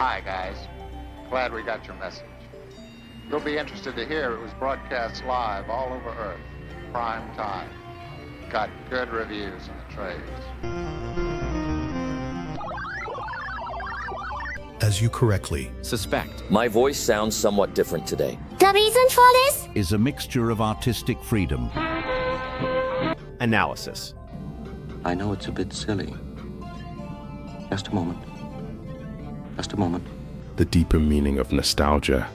Hi, guys. Glad we got your message. You'll be interested to hear it was broadcast live all over Earth, prime time. Got good reviews in the trades. As you correctly suspect. My voice sounds somewhat different today. The reason for this is a mixture of artistic freedom. Analysis. I know it's a bit silly. Just a moment. Just a moment. The deeper meaning of nostalgia.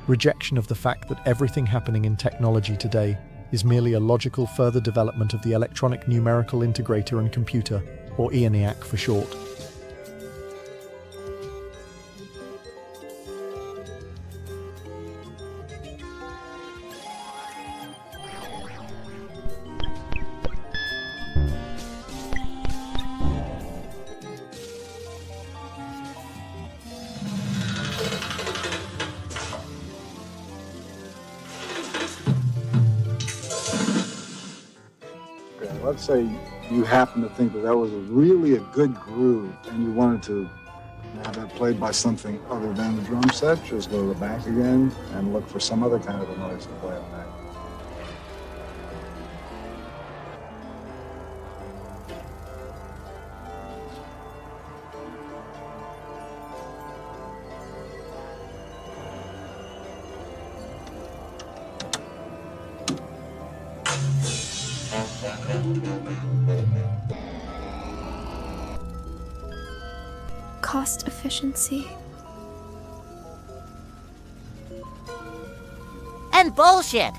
Rejection of the fact that everything happening in technology today is merely a logical further development of the electronic numerical integrator and computer, or ENIAC for short. Let's say you happen to think that was really a good groove and you wanted to have that played by something other than the drum set. Just go to the back again and look for some other kind of a noise to play on that. cost efficiency. And bullshit!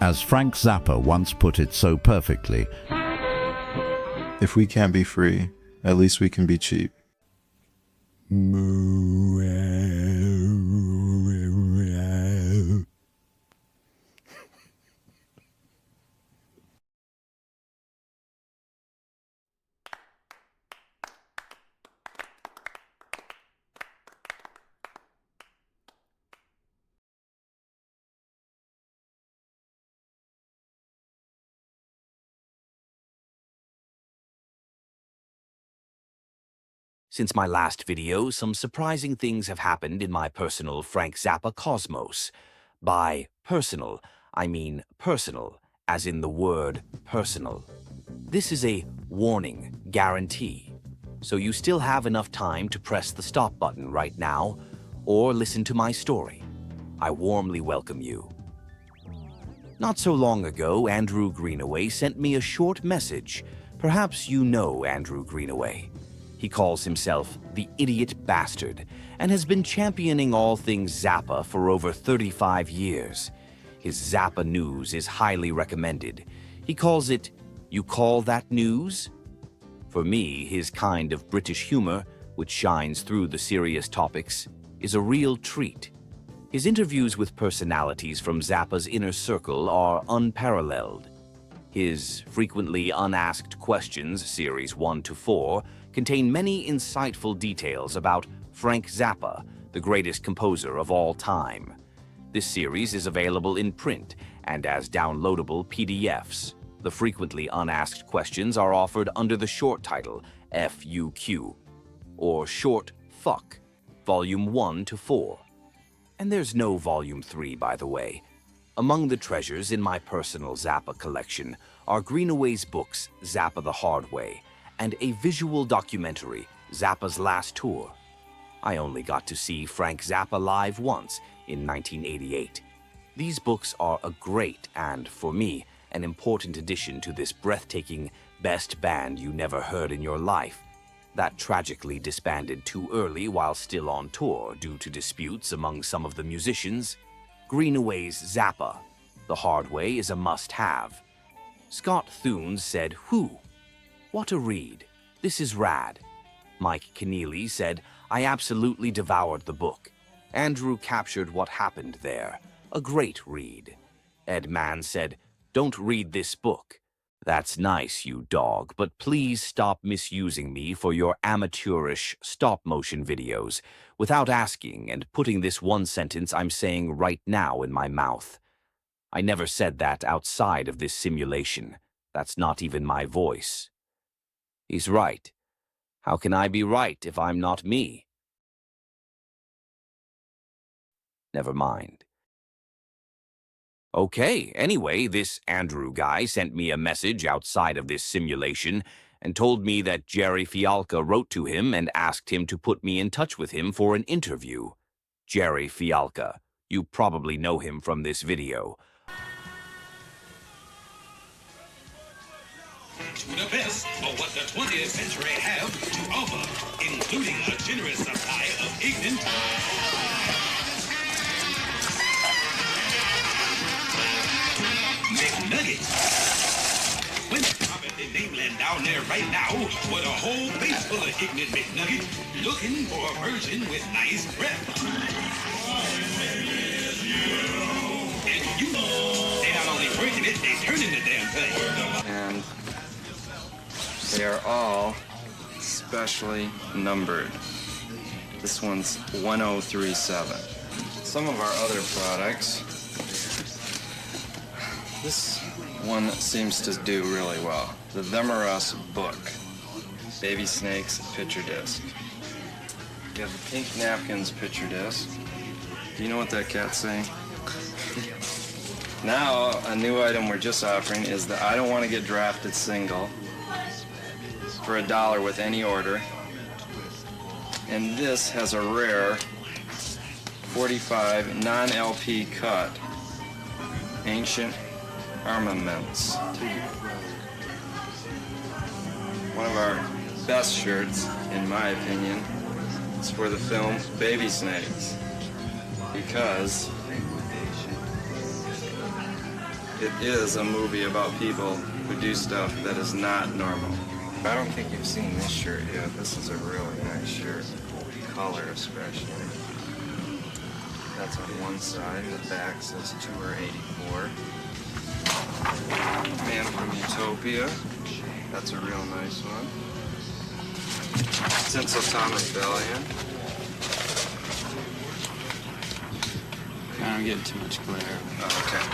As Frank Zappa once put it so perfectly, if we can't be free, at least we can be cheap. Since my last video, some surprising things have happened in my personal Frank Zappa cosmos. By personal, I mean personal, as in the word personal. This is a warning guarantee, so you still have enough time to press the stop button right now, or listen to my story. I warmly welcome you. Not so long ago, Andrew Greenaway sent me a short message. Perhaps you know Andrew Greenaway. He calls himself the Idiot Bastard and has been championing all things Zappa for over 35 years. His Zappa news is highly recommended. He calls it, "You call that news?" For me, his kind of British humor, which shines through the serious topics, is a real treat. His interviews with personalities from Zappa's inner circle are unparalleled. His Frequently Unasked Questions, Series 1 to 4, contain many insightful details about Frank Zappa, the greatest composer of all time. This series is available in print and as downloadable PDFs. The Frequently Unasked Questions are offered under the short title FUQ, or Short Fuck, Volume 1 to 4. And there's no Volume 3, by the way. Among the treasures in my personal Zappa collection are Greenaway's books, Zappa the Hard Way, and a visual documentary, Zappa's Last Tour. I only got to see Frank Zappa live once, in 1988. These books are a great and, for me, an important addition to this breathtaking best band you never heard in your life, that tragically disbanded too early while still on tour due to disputes among some of the musicians. Greenaway's Zappa, The Hard Way, is a must-have. Scott Thunes said, "Whew, what a read. This is rad." Mike Keneally said, "I absolutely devoured the book. Andrew captured what happened there. A great read." Ed Mann said, "Don't read this book. That's nice, you dog, but please stop misusing me for your amateurish stop-motion videos without asking and putting this one sentence I'm saying right now in my mouth. I never said that outside of this simulation. That's not even my voice. He's right. How can I be right if I'm not me? Never mind. Okay, anyway, this Andrew guy sent me a message outside of this simulation and told me that Gerry Fialka wrote to him and asked him to put me in touch with him for an interview. Gerry Fialka. You probably know him from this video. To the best of what the 20th century have to offer, including a generous supply of ignorant McNuggets. When dropping the nameland down there right now with a whole base full of ignorant McNuggets looking for a virgin with nice breath. And you, they not only breaking it, they turning the damn thing. And they are all specially numbered. This one's 1037. Some of our other products, this one seems to do really well. The Them or Us book. Baby Snakes picture disc. You have the Pink Napkins picture disc. Do you know what that cat's saying? Now, a new item we're just offering is the I Don't Want to Get Drafted single for $1 with any order. And this has a rare 45 non-LP cut Ancient Armaments. One of our best shirts, in my opinion, is for the film Baby Snakes, because it is a movie about people who do stuff that is not normal. I don't think you've seen this shirt yet. This is a really nice shirt. Color especially. That's on one side. The back says Tour 84. Man from Utopia. That's a real nice one. Tinseltown Rebellion. I'm getting too much glare. Oh, okay.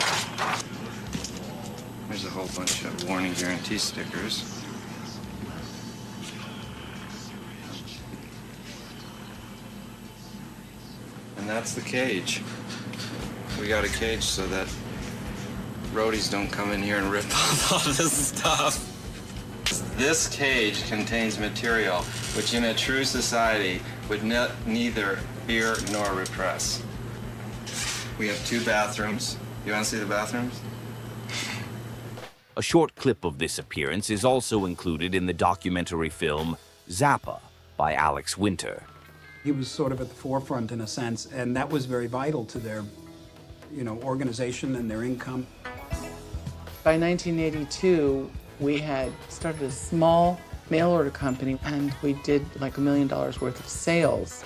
There's a whole bunch of warning guarantee stickers. And that's the cage. We got a cage so that roadies don't come in here and rip off all this stuff. This cage contains material which in a true society would neither fear nor repress. We have 2 bathrooms. You want to see the bathrooms? A short clip of this appearance is also included in the documentary film Zappa by Alex Winter. He was sort of at the forefront in a sense, and that was very vital to their, organization and their income. By 1982, we had started a small mail order company, and we did like $1 million worth of sales.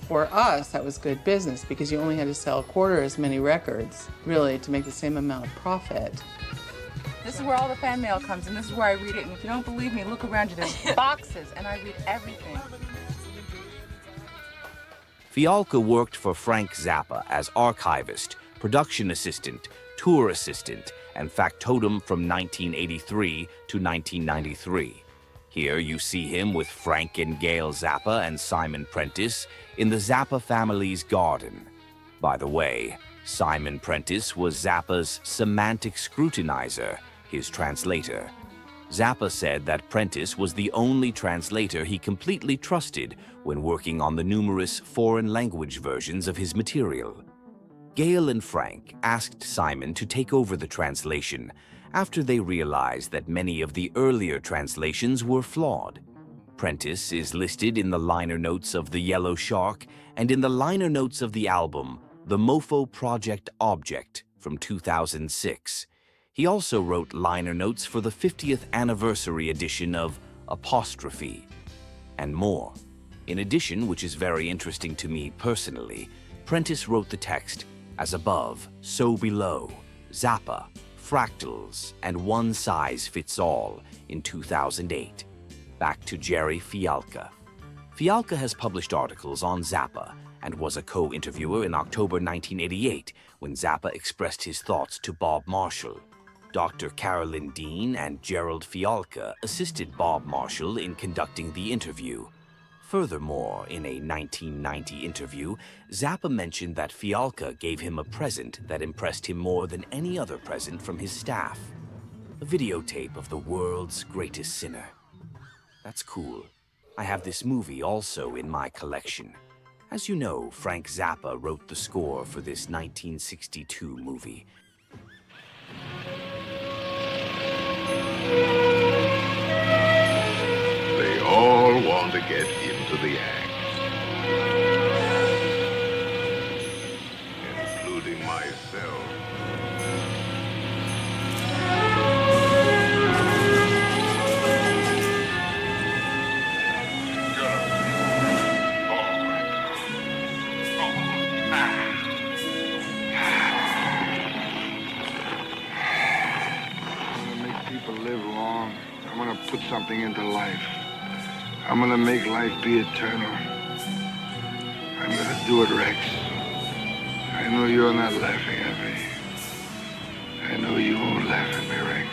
For us, that was good business because you only had to sell a quarter as many records, really, to make the same amount of profit. This is where all the fan mail comes, and this is where I read it. And if you don't believe me, look around you. There's boxes, and I read everything. Fialka worked for Frank Zappa as archivist, production assistant, tour assistant, and factotum from 1983 to 1993. Here you see him with Frank and Gail Zappa and Simon Prentice in the Zappa family's garden. By the way, Simon Prentice was Zappa's semantic scrutinizer, his translator. Zappa said that Prentice was the only translator he completely trusted when working on the numerous foreign language versions of his material. Gail and Frank asked Simon to take over the translation after they realized that many of the earlier translations were flawed. Prentice is listed in the liner notes of The Yellow Shark and in the liner notes of the album The Mofo Project Object from 2006. He also wrote liner notes for the 50th anniversary edition of Apostrophe, and more. In addition, which is very interesting to me personally, Prentice wrote the text, "As above, so below, Zappa, fractals, and one size fits all in 2008. Back to Gerry Fialka. Fialka has published articles on Zappa and was a co-interviewer in October 1988 when Zappa expressed his thoughts to Bob Marshall. Dr. Carolyn Dean and Gerald Fialka assisted Bob Marshall in conducting the interview. Furthermore, in a 1990 interview, Zappa mentioned that Fialka gave him a present that impressed him more than any other present from his staff. A videotape of the world's greatest sinner. That's cool. I have this movie also in my collection. As you know, Frank Zappa wrote the score for this 1962 movie. They all want to get into the act, including myself. I'm gonna put something into life. I'm gonna make life be eternal. I'm gonna do it, Rex. I know you're not laughing at me. I know you won't laugh at me, Rex.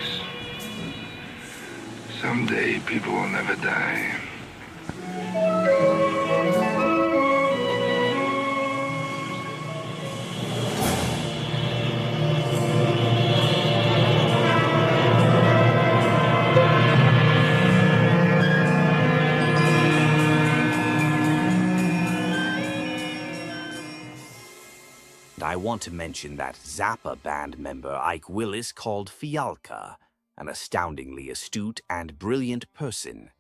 Someday people will never die. I want to mention that Zappa band member Ike Willis called Fialka an astoundingly astute and brilliant person,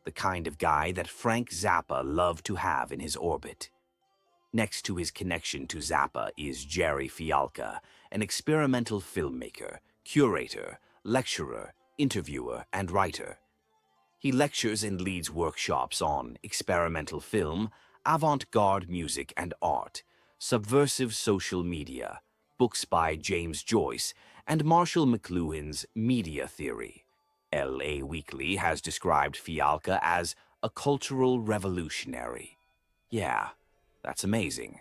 the kind of guy that Frank Zappa loved to have in his orbit. Next to his connection to Zappa is Gerry Fialka, an experimental filmmaker, curator, lecturer, interviewer, and writer. He lectures and leads workshops on experimental film, avant-garde music and art, subversive social media, books by James Joyce, and Marshall McLuhan's media theory. LA Weekly has described Fialka as a cultural revolutionary. Yeah, that's amazing.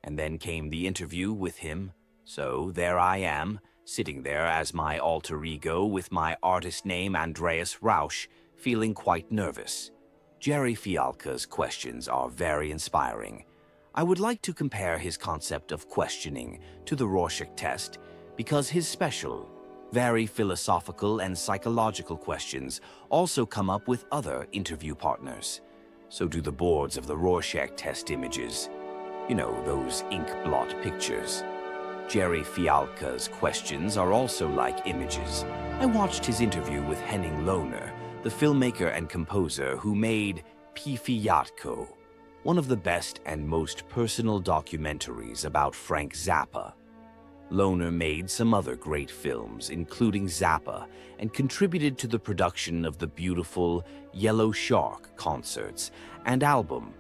And then came the interview with him, so there I am, sitting there as my alter ego with my artist name Andreas Rausch, feeling quite nervous. Gerry Fialka's questions are very inspiring. I would like to compare his concept of questioning to the Rorschach test because his special, very philosophical and psychological questions also come up with other interview partners. So do the boards of the Rorschach test images. You know, those ink blot pictures. Gerry Fialka's questions are also like images. I watched his interview with Henning Lohner, the filmmaker and composer who made Pifiyatko, one of the best and most personal documentaries about Frank Zappa. Lohner made some other great films, including Zappa, and contributed to the production of the beautiful Yellow Shark concerts and album.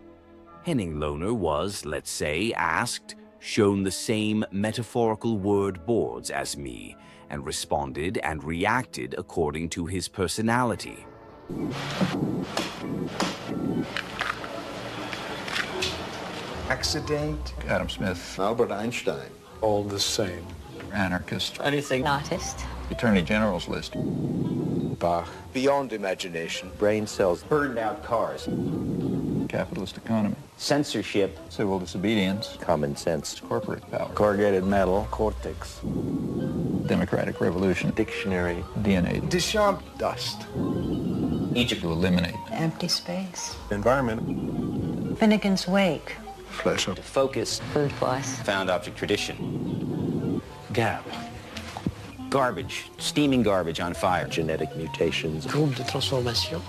Henning Lohner was, let's say, asked, shown the same metaphorical word boards as me, and responded and reacted according to his personality. Accident. Adam Smith. Albert Einstein. All the same. Anarchist. Anything. Artist. Attorney General's list. Bach. Beyond imagination. Brain cells. Burned out cars. Capitalist economy. Censorship. Civil disobedience. Common sense. Corporate power. Corrugated metal. Cortex. Democratic revolution. Dictionary. DNA. Deschamps. Dust. Egypt to eliminate. Empty space. Environment. Finnegan's Wake. Flesh. Focus. Food Force. Found object tradition. Gap. Garbage. Steaming garbage on fire. Genetic mutations. Groupe de transformation.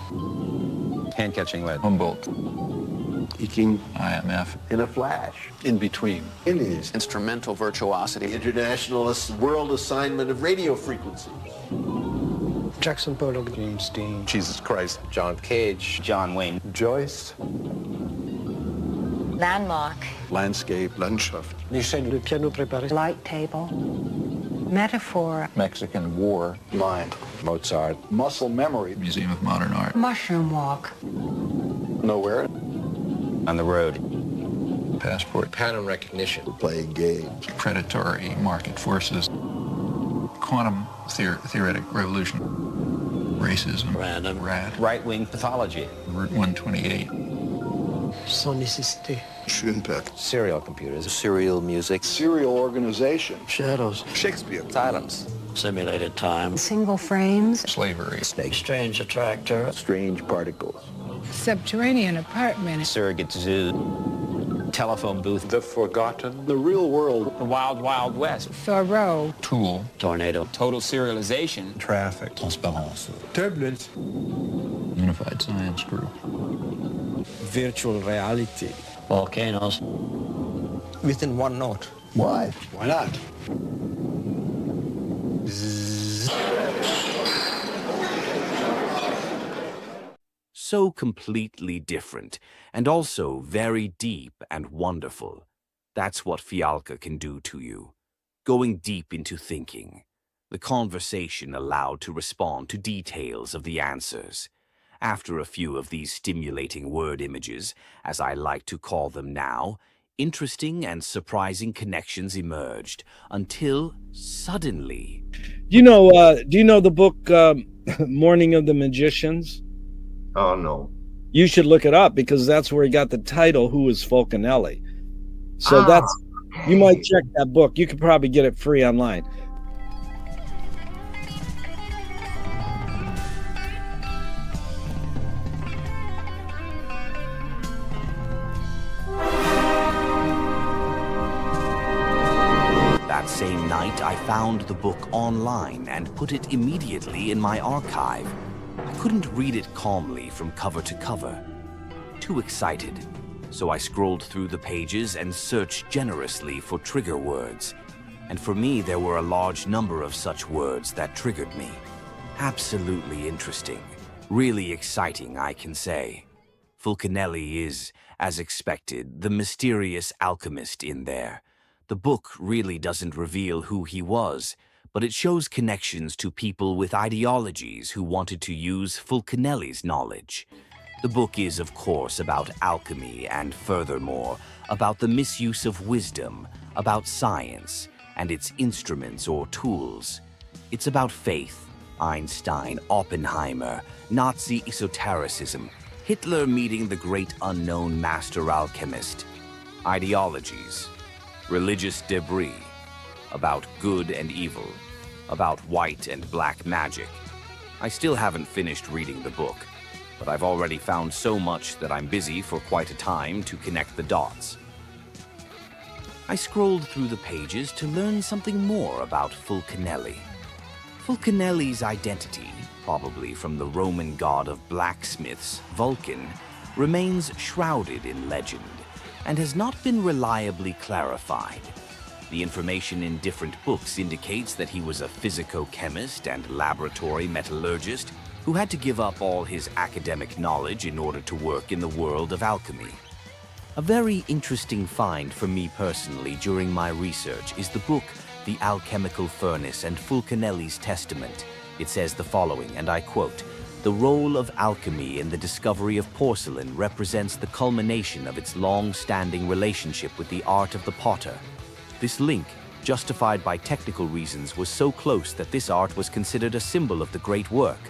Hand-catching lead. Humboldt. Eking. IMF. In a flash. In between. Aliens. Instrumental virtuosity. International world assignment of radio frequencies. Jackson Pollock. James Dean. Jesus Christ. John Cage. John Wayne. Joyce. Landmark. Landscape. Landschaft. Le piano préparé. Light table. Metaphor. Mexican War. Mind. Mozart. Muscle memory. Museum of Modern Art. Mushroom walk. Nowhere. On the road. Passport. Pattern recognition. Playing games. Predatory market forces. Quantum theoretic revolution. Racism. Random. Rad. Right-wing pathology. Route 128. Sans nécessité. Schoenpeck. Serial computers. Serial music. Serial organization. Shadows. Shakespeare. Silence. Simulated time. Single frames. Slavery. Snake. Strange attractor. Strange particles. Subterranean apartment. Surrogate zoo. Telephone booth. The Forgotten. The real world. The Wild Wild West. Thoreau. Tool. Tornado. Total serialization. Traffic. Transparence. Turbulence. Unified Science Group. Virtual reality. Volcanoes. Within one note. Why? Why not? So completely different, and also very deep and wonderful. That's what Fialka can do to you. Going deep into thinking. The conversation allowed to respond to details of the answers. After a few of these stimulating word images, as I like to call them now, interesting and surprising connections emerged, until suddenly... Do you know the book Morning of the Magicians? Oh, no. You should look it up because that's where he got the title, Who is Fulcanelli? So you might check that book. You could probably get it free online. That same night, I found the book online and put it immediately in my archive. I couldn't read it calmly from cover to cover. Too excited, so I scrolled through the pages and searched generously for trigger words. And for me, there were a large number of such words that triggered me. Absolutely interesting. Really exciting, I can say. Fulcanelli is, as expected, the mysterious alchemist in there. The book really doesn't reveal who he was, but it shows connections to people with ideologies who wanted to use Fulcanelli's knowledge. The book is, of course, about alchemy and, furthermore, about the misuse of wisdom, about science, and its instruments or tools. It's about faith, Einstein, Oppenheimer, Nazi esotericism, Hitler meeting the great unknown master alchemist, ideologies, religious debris, about good and evil, about white and black magic. I still haven't finished reading the book, but I've already found so much that I'm busy for quite a time to connect the dots. I scrolled through the pages to learn something more about Fulcanelli. Fulcanelli's identity, probably from the Roman god of blacksmiths, Vulcan, remains shrouded in legend and has not been reliably clarified. The information in different books indicates that he was a physico-chemist and laboratory metallurgist who had to give up all his academic knowledge in order to work in the world of alchemy. A very interesting find for me personally during my research is the book The Alchemical Furnace and Fulcanelli's Testament. It says the following, and I quote, "The role of alchemy in the discovery of porcelain represents the culmination of its long-standing relationship with the art of the potter. This link, justified by technical reasons, was so close that this art was considered a symbol of the great work,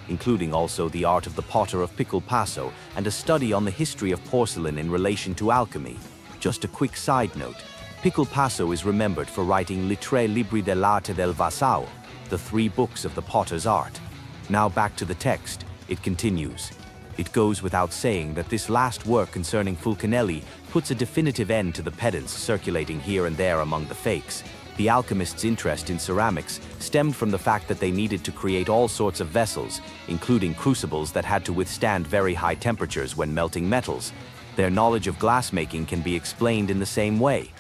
including also the art of the potter of Piccolo Passo and a study on the history of porcelain in relation to alchemy. Just a quick side note, Piccolo Passo is remembered for writing I 3 libri dell'arte del vassao, the 3 books of the potter's art. Now back to the text, it continues. It goes without saying that this last work concerning Fulcanelli puts a definitive end to the pedants circulating here and there among the fakes. The alchemists' interest in ceramics stemmed from the fact that they needed to create all sorts of vessels, including crucibles that had to withstand very high temperatures when melting metals. Their knowledge of glassmaking can be explained in the same way.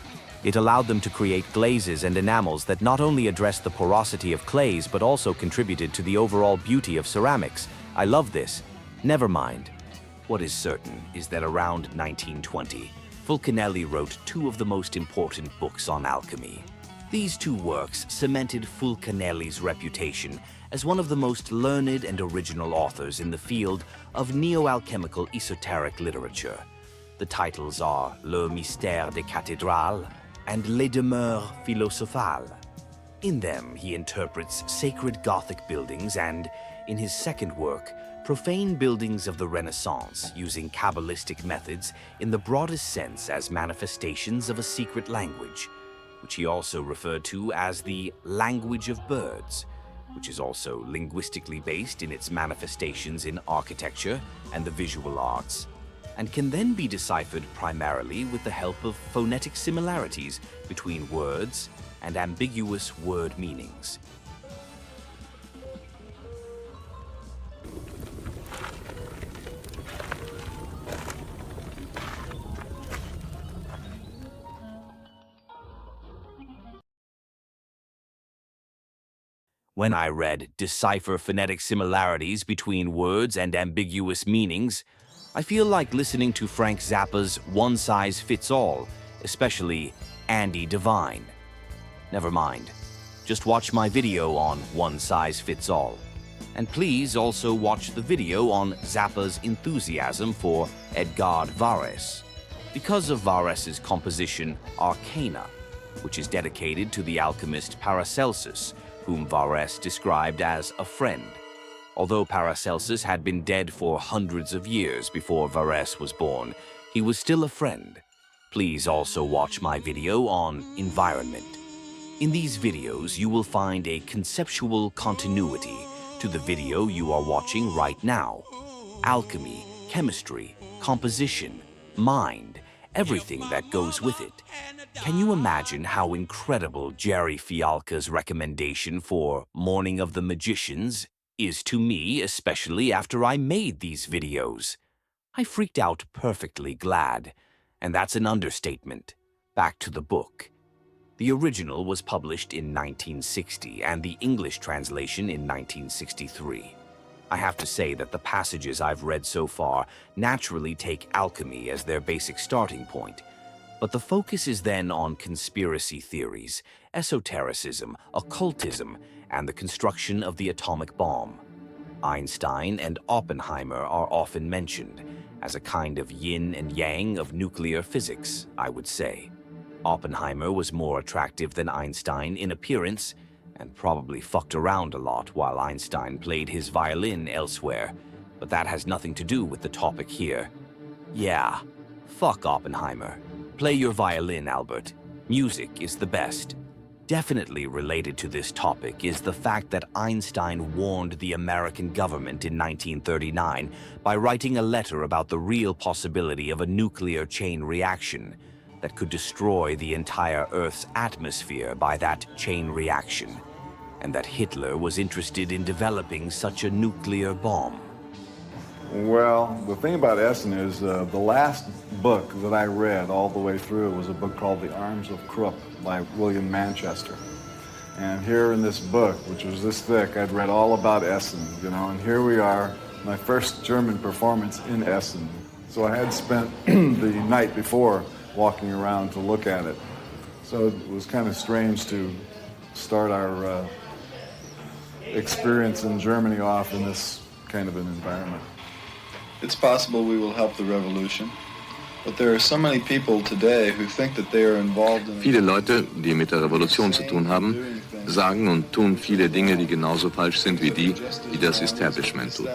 It allowed them to create glazes and enamels that not only addressed the porosity of clays but also contributed to the overall beauty of ceramics. I love this. Never mind. What is certain is that around 1920, Fulcanelli wrote 2 of the most important books on alchemy. These two works cemented Fulcanelli's reputation as one of the most learned and original authors in the field of neo-alchemical esoteric literature. The titles are Le Mystère des Cathédrales and Les Demeures Philosophales. In them, he interprets sacred Gothic buildings and, in his second work, profane buildings of the Renaissance using Kabbalistic methods in the broadest sense as manifestations of a secret language, which he also referred to as the language of birds, which is also linguistically based in its manifestations in architecture and the visual arts, and can then be deciphered primarily with the help of phonetic similarities between words and ambiguous word meanings. When I read Decipher Phonetic Similarities Between Words and Ambiguous Meanings, I feel like listening to Frank Zappa's One Size Fits All, especially Andy Devine. Never mind. Just watch my video on One Size Fits All. And please also watch the video on Zappa's enthusiasm for Edgard Varèse, because of Varèse's composition Arcana, which is dedicated to the alchemist Paracelsus, whom Varèse described as a friend. Although Paracelsus had been dead for hundreds of years before Varèse was born, he was still a friend. Please also watch my video on environment. In these videos, you will find a conceptual continuity to the video you are watching right now. Alchemy, chemistry, composition, mind, everything that goes with it. Can you imagine how incredible Gerry Fialka's recommendation for Morning of the Magicians is to me, especially after I made these videos? I freaked out perfectly glad, and that's an understatement. Back to the book. The original was published in 1960 and the English translation in 1963. I have to say that the passages I've read so far naturally take alchemy as their basic starting point, but the focus is then on conspiracy theories, esotericism, occultism, and the construction of the atomic bomb. Einstein and Oppenheimer are often mentioned as a kind of yin and yang of nuclear physics, I would say. Oppenheimer was more attractive than Einstein in appearance, and probably fucked around a lot while Einstein played his violin elsewhere, but that has nothing to do with the topic here. Yeah, fuck Oppenheimer. Play your violin, Albert. Music is the best. Definitely related to this topic is the fact that Einstein warned the American government in 1939 by writing a letter about the real possibility of a nuclear chain reaction that could destroy the entire Earth's atmosphere by that chain reaction, and that Hitler was interested in developing such a nuclear bomb. Well, the thing about Essen is the last book that I read all the way through was a book called The Arms of Krupp by William Manchester. And here in this book, which was this thick, I'd read all about Essen, you know, and here we are, my first German performance in Essen. So I had spent the night before walking around to look at it. So it was kind of strange to start our experience in Germany off in this kind of an environment. It's possible we will help the revolution, but there are so many people today who think that they are involved in... Viele Leute, die mit der Revolution zu tun haben, sagen und tun viele Dinge, die genauso falsch sind wie die das Establishment tut.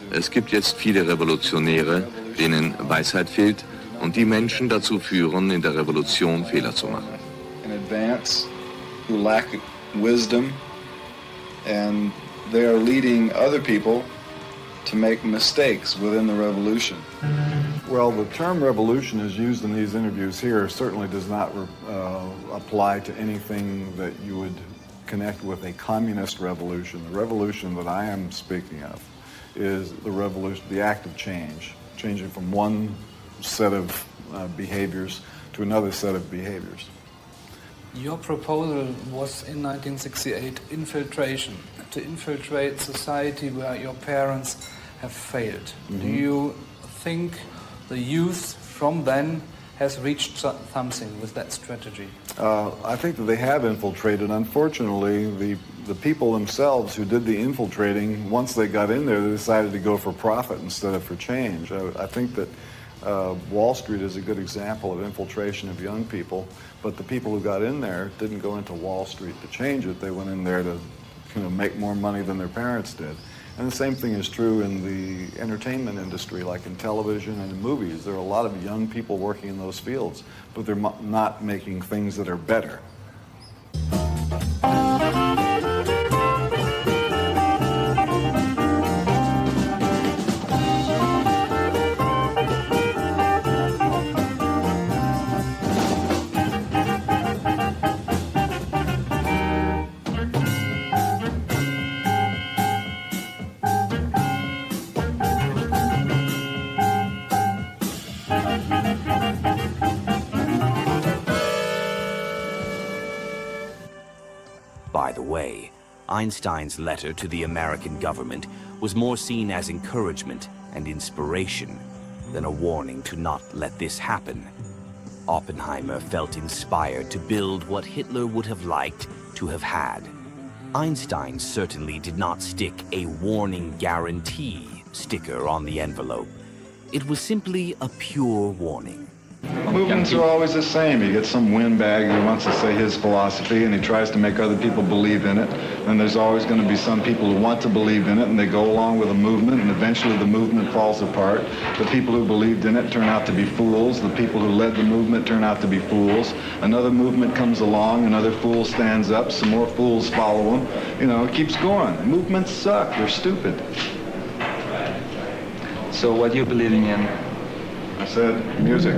Es gibt jetzt viele Revolutionäre, denen Weisheit fehlt und die Menschen dazu führen, in der Revolution Fehler zu machen. In advance, who lack wisdom, and they are leading other people to make mistakes within the revolution. Well, the term revolution is used in these interviews here certainly does not apply to anything that you would connect with a communist revolution. The revolution that I am speaking of is the revolution, the act of change, changing from one set of behaviors to another set of behaviors. Your proposal was in 1968 infiltration, to infiltrate society where your parents have failed. Mm-hmm. Do you think the youth from then has reached something with that strategy? I think that they have infiltrated. Unfortunately, the people themselves who did the infiltrating, once they got in there, they decided to go for profit instead of for change. I think that Wall Street is a good example of infiltration of young people, but the people who got in there didn't go into Wall Street to change it. They went in there to make more money than their parents did. And the same thing is true in the entertainment industry, like in television and in movies. There are a lot of young people working in those fields, but they're not making things that are better. By the way, Einstein's letter to the American government was more seen as encouragement and inspiration than a warning to not let this happen. Oppenheimer felt inspired to build what Hitler would have liked to have had. Einstein certainly did not stick a warning guarantee sticker on the envelope. It was simply a pure warning. Movements are always the same. You get some windbag who wants to say his philosophy and he tries to make other people believe in it. And there's always going to be some people who want to believe in it and they go along with a movement and eventually the movement falls apart. The people who believed in it turn out to be fools. The people who led the movement turn out to be fools. Another movement comes along, another fool stands up, some more fools follow him. It keeps going. Movements suck. They're stupid. So what are you believing in? I said music.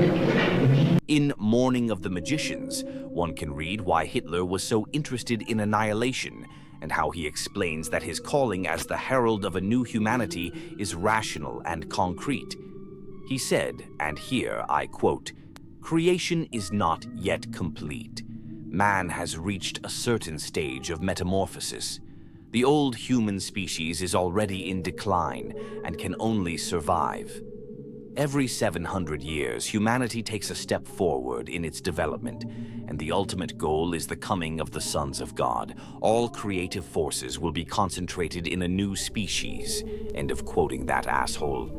In Morning of the Magicians, one can read why Hitler was so interested in annihilation and how he explains that his calling as the herald of a new humanity is rational and concrete. He said, and here I quote, "Creation is not yet complete. Man has reached a certain stage of metamorphosis. The old human species is already in decline and can only survive. Every 700 years, humanity takes a step forward in its development, and the ultimate goal is the coming of the sons of God. All creative forces will be concentrated in a new species." End of quoting that asshole.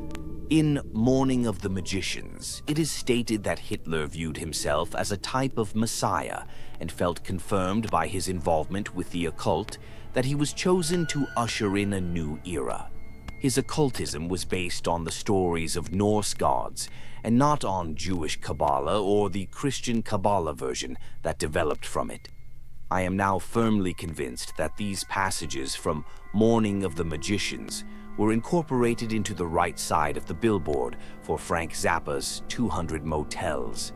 In Morning of the Magicians, it is stated that Hitler viewed himself as a type of messiah and felt confirmed by his involvement with the occult that he was chosen to usher in a new era. His occultism was based on the stories of Norse gods and not on Jewish Kabbalah or the Christian Kabbalah version that developed from it. I am now firmly convinced that these passages from Morning of the Magicians were incorporated into the right side of the billboard for Frank Zappa's 200 Motels.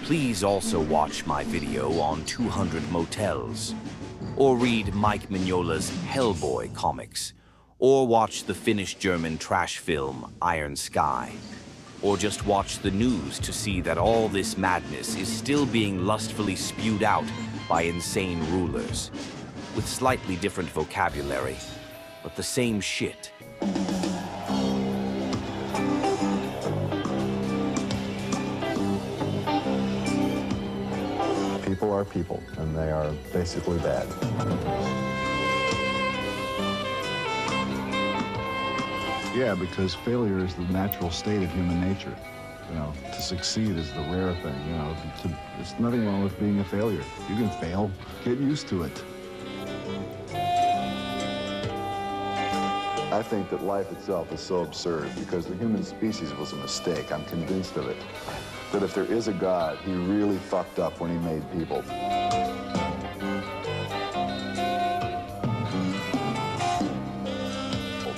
Please also watch my video on 200 Motels, or read Mike Mignola's Hellboy comics, or watch the Finnish-German trash film Iron Sky, or just watch the news to see that all this madness is still being lustfully spewed out by insane rulers, with slightly different vocabulary, but the same shit. People are people, and they are basically bad. Yeah, because failure is the natural state of human nature. To succeed is the rare thing. There's nothing wrong with being a failure. You can fail. Get used to it. I think that life itself is so absurd because the human species was a mistake. I'm convinced of it. That if there is a God, he really fucked up when he made people.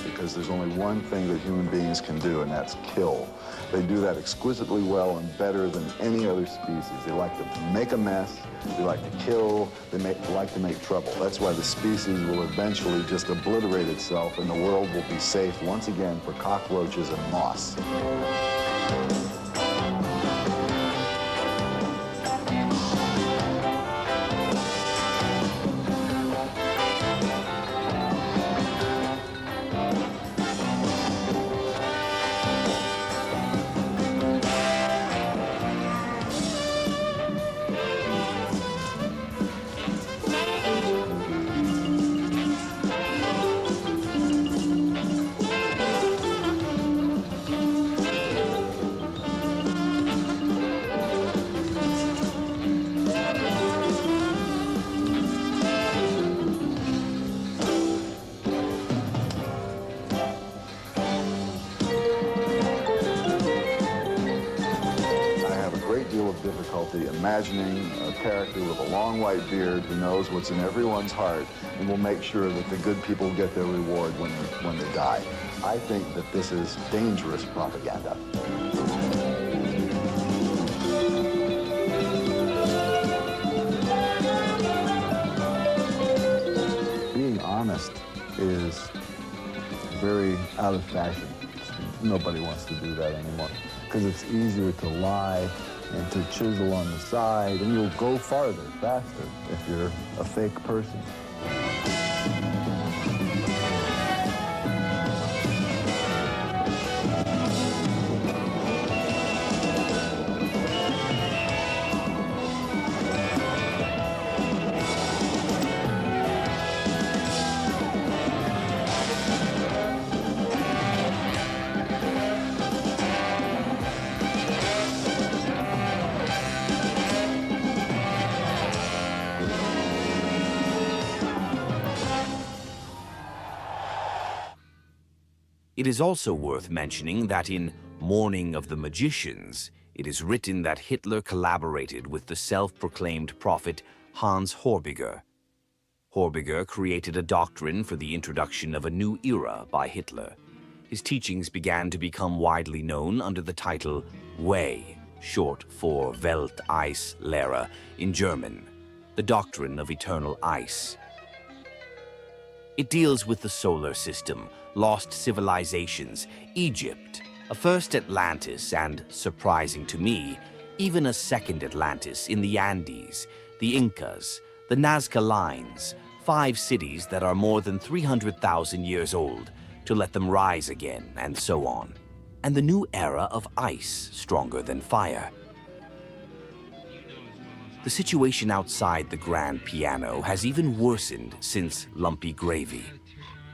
Because there's only one thing that human beings can do, and that's kill. They do that exquisitely well and better than any other species. They like to make a mess, they like to kill, they like to make trouble. That's why the species will eventually just obliterate itself and the world will be safe once again for cockroaches and moss. imagining a character with a long white beard who knows what's in everyone's heart and will make sure that the good people get their reward when they die. I think that this is dangerous propaganda. Being honest is very out of fashion. Nobody wants to do that anymore because it's easier to lie and to chisel on the side, and you'll go farther, faster, if you're a fake person. It is also worth mentioning that in Morning of the Magicians, it is written that Hitler collaborated with the self-proclaimed prophet Hans Horbiger. Horbiger created a doctrine for the introduction of a new era by Hitler. His teachings began to become widely known under the title Way, short for Welteis-Lehre in German, the doctrine of eternal ice. It deals with the solar system, lost civilizations, Egypt, a first Atlantis, and, surprising to me, even a second Atlantis in the Andes, the Incas, the Nazca Lines, 5 cities that are more than 300,000 years old, to let them rise again, and so on. And the new era of ice, stronger than fire. The situation outside the grand piano has even worsened since Lumpy Gravy.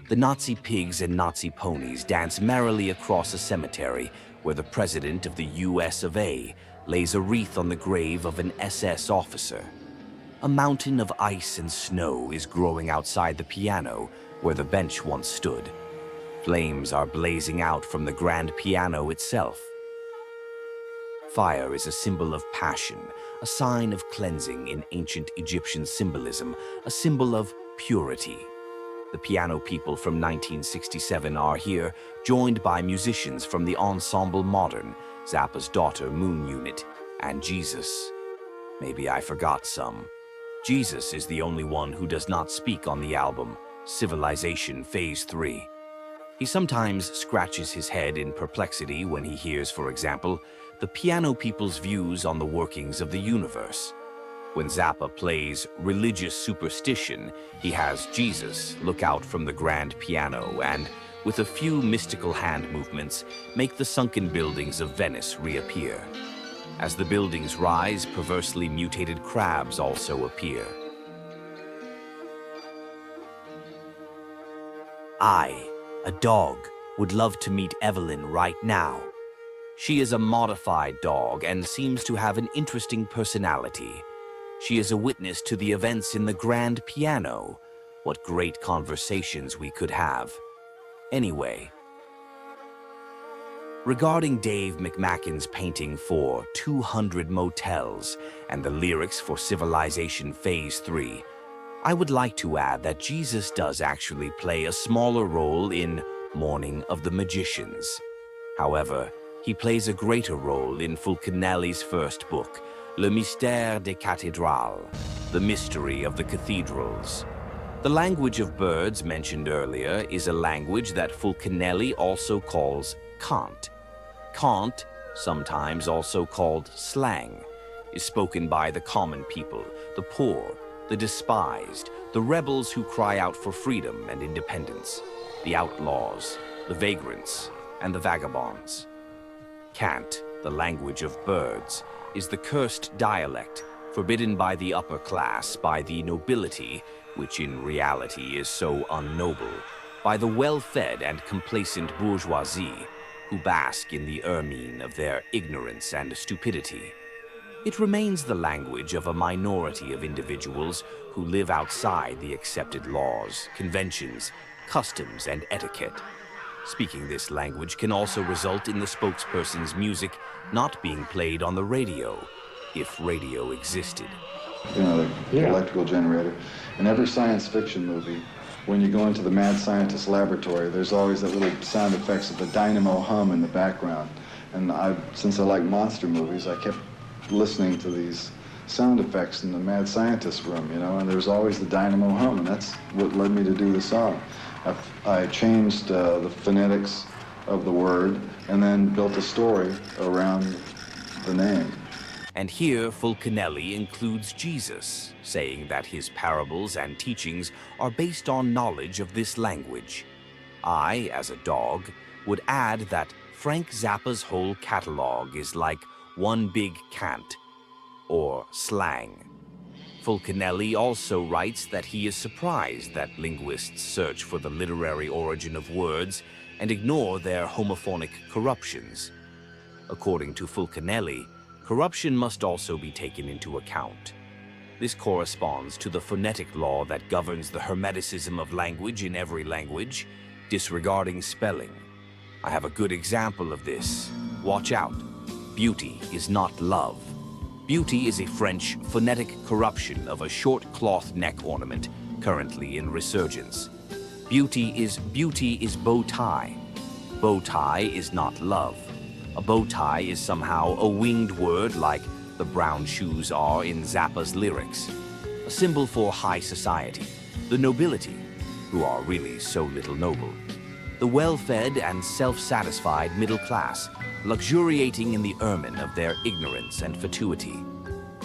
The Nazi pigs and Nazi ponies dance merrily across a cemetery where the president of the US of A lays a wreath on the grave of an SS officer. A mountain of ice and snow is growing outside the piano where the bench once stood. Flames are blazing out from the grand piano itself. Fire is a symbol of passion, a sign of cleansing in ancient Egyptian symbolism, a symbol of purity. The piano people from 1967 are here, joined by musicians from the Ensemble Modern, Zappa's Daughter Moon Unit, and Jesus. Maybe I forgot some. Jesus is the only one who does not speak on the album, Civilization Phase III. He sometimes scratches his head in perplexity when he hears, for example, the piano people's views on the workings of the universe. When Zappa plays Religious Superstition, he has Jesus look out from the grand piano and, with a few mystical hand movements, make the sunken buildings of Venice reappear. As the buildings rise, perversely mutated crabs also appear. I, a dog, would love to meet Evelyn right now. She is a modified dog and seems to have an interesting personality. She is a witness to the events in the grand piano. What great conversations we could have. Anyway, regarding Dave McMackin's painting for 200 Motels and the lyrics for Civilization Phase III, I would like to add that Jesus does actually play a smaller role in Morning of the Magicians. However, he plays a greater role in Fulcanelli's first book, Le Mystère des Cathédrales, the mystery of the cathedrals. The language of birds mentioned earlier is a language that Fulcanelli also calls cant. Cant, sometimes also called slang, is spoken by the common people, the poor, the despised, the rebels who cry out for freedom and independence, the outlaws, the vagrants, and the vagabonds. Cant, the language of birds, is the cursed dialect, forbidden by the upper class, by the nobility, which in reality is so unnoble, by the well-fed and complacent bourgeoisie, who bask in the ermine of their ignorance and stupidity. It remains the language of a minority of individuals who live outside the accepted laws, conventions, customs, and etiquette. Speaking this language can also result in the spokesperson's music not being played on the radio, if radio existed. You know, the electrical generator. In every science fiction movie, when you go into the mad scientist laboratory, there's always that little sound effects of the dynamo hum in the background. And since I like monster movies, I kept listening to these sound effects in the mad scientist room, you know, and there's always the dynamo hum, and that's what led me to do the song. I changed the phonetics of the word and then built a story around the name. And here Fulcanelli includes Jesus, saying that his parables and teachings are based on knowledge of this language. I, as a dog, would add that Frank Zappa's whole catalog is like one big cant, or slang. Fulcanelli also writes that he is surprised that linguists search for the literary origin of words and ignore their homophonic corruptions. According to Fulcanelli, corruption must also be taken into account. This corresponds to the phonetic law that governs the hermeticism of language in every language, disregarding spelling. I have a good example of this. Watch out. Beauty is not love. Beauty is a French phonetic corruption of a short cloth neck ornament currently in resurgence. Beauty is bow tie. Bow tie is not love. A bow tie is somehow a winged word like the brown shoes are in Zappa's lyrics. A symbol for high society, the nobility, who are really so little noble. The well-fed and self-satisfied middle class, luxuriating in the ermine of their ignorance and fatuity.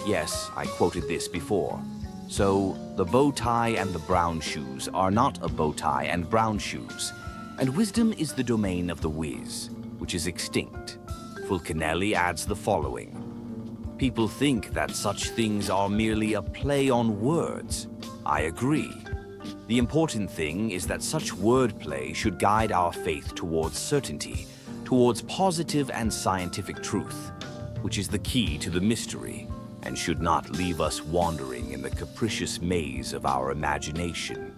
Yes, I quoted this before. So, the bow tie and the brown shoes are not a bow tie and brown shoes, and wisdom is the domain of the whiz, which is extinct. Fulcanelli adds the following. People think that such things are merely a play on words. I agree. The important thing is that such wordplay should guide our faith towards certainty, towards positive and scientific truth, which is the key to the mystery, and should not leave us wandering in the capricious maze of our imagination.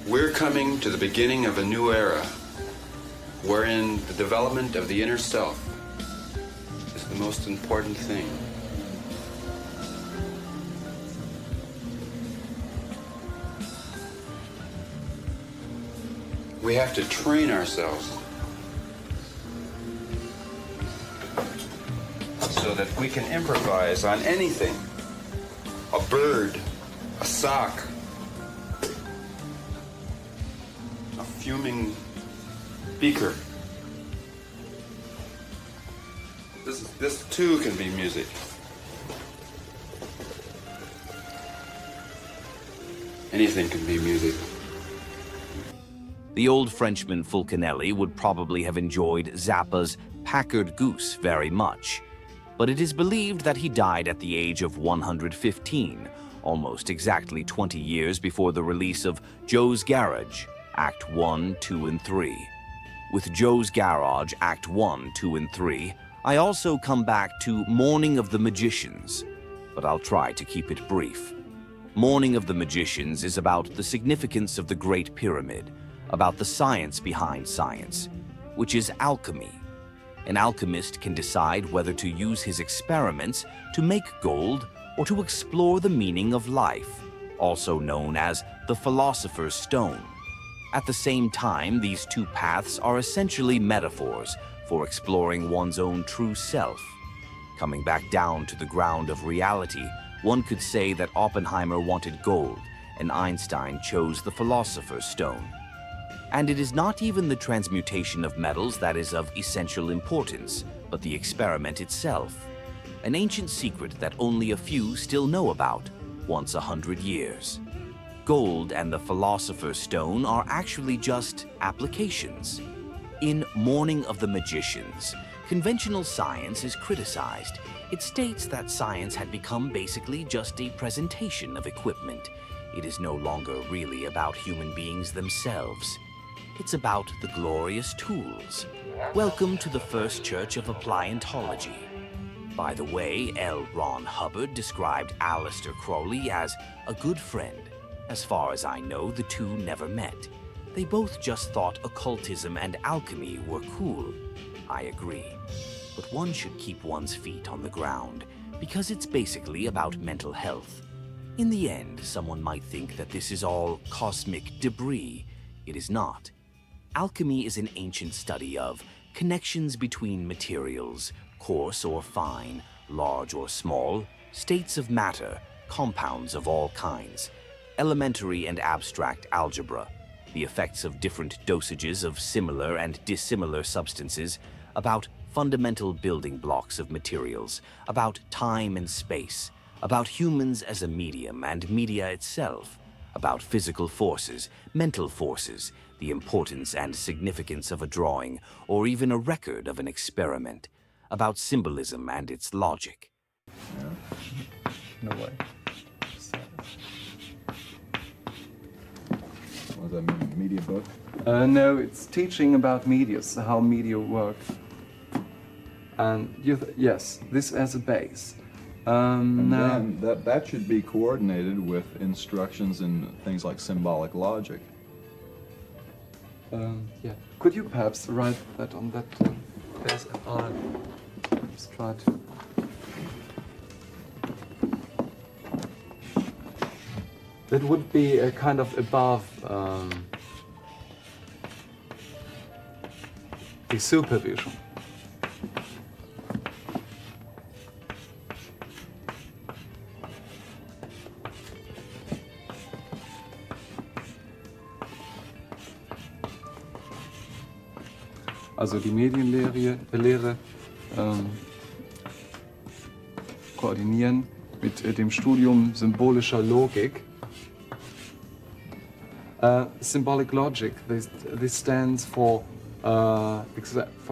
We're coming to the beginning of a new era, wherein the development of the inner self is the most important thing. We have to train ourselves so that we can improvise on anything. A bird, a sock, a fuming beaker. This too can be music. Anything can be music. The old Frenchman Fulcanelli would probably have enjoyed Zappa's Packard Goose very much, but it is believed that he died at the age of 115, almost exactly 20 years before the release of Joe's Garage, Act 1, 2, and 3. With Joe's Garage, Act 1, 2, and 3, I also come back to Morning of the Magicians, but I'll try to keep it brief. Morning of the Magicians is about the significance of the Great Pyramid, about the science behind science, which is alchemy. An alchemist can decide whether to use his experiments to make gold or to explore the meaning of life, also known as the philosopher's stone. At the same time, these two paths are essentially metaphors for exploring one's own true self. Coming back down to the ground of reality, one could say that Oppenheimer wanted gold and Einstein chose the philosopher's stone. And it is not even the transmutation of metals that is of essential importance, but the experiment itself. An ancient secret that only a few still know about, once 100 years. Gold and the philosopher's stone are actually just applications. In Morning of the Magicians, conventional science is criticized. It states that science had become basically just a presentation of equipment. It is no longer really about human beings themselves. It's about the glorious tools. Welcome to the first church of appliantology. By the way, L. Ron Hubbard described Aleister Crowley as a good friend. As far as I know, the two never met. They both just thought occultism and alchemy were cool. I agree. But one should keep one's feet on the ground, because it's basically about mental health. In the end, someone might think that this is all cosmic debris. It is not. Alchemy is an ancient study of connections between materials, coarse or fine, large or small, states of matter, compounds of all kinds, elementary and abstract algebra, the effects of different dosages of similar and dissimilar substances, about fundamental building blocks of materials, about time and space, about humans as a medium and media itself, about physical forces, mental forces, the importance and significance of a drawing, or even a record of an experiment, about symbolism and its logic. No way. What does that mean? Media book? No, it's teaching about media, so how media work. And yes, this as a base. And now, then that should be coordinated with instructions in things like symbolic logic. yeah. Could you perhaps write that on that page? I'll just try to. That would be a kind of above the supervision. Also die Medienlehre koordinieren mit dem Studium symbolischer Logik. Symbolic logic, this stands for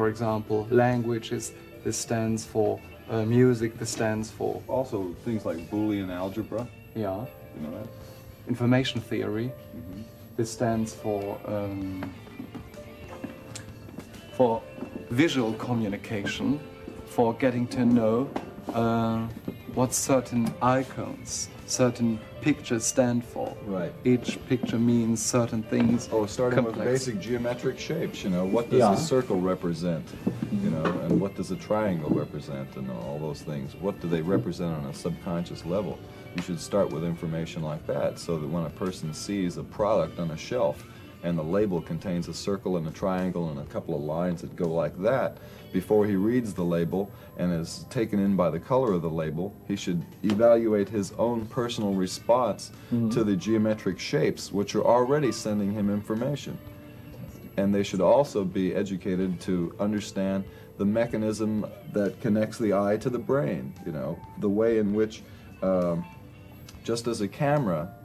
example, languages, this stands for music, this stands for... Also things like Boolean algebra. Yeah. You know that? Information theory. Mm-hmm. This stands for visual communication, for getting to know what certain icons, certain pictures stand for. Right. Each picture means certain things. Oh, starting complex. with basic geometric shapes, you know, what does a circle represent, you know, and what does a triangle represent, and all those things. What do they represent on a subconscious level? You should start with information like that, so that when a person sees a product on a shelf and the label contains a circle and a triangle and a couple of lines that go like that, before he reads the label and is taken in by the color of the label, he should evaluate his own personal response to the geometric shapes, which are already sending him information. And they should also be educated to understand the mechanism that connects the eye to the brain, you know, the way in which, just as a camera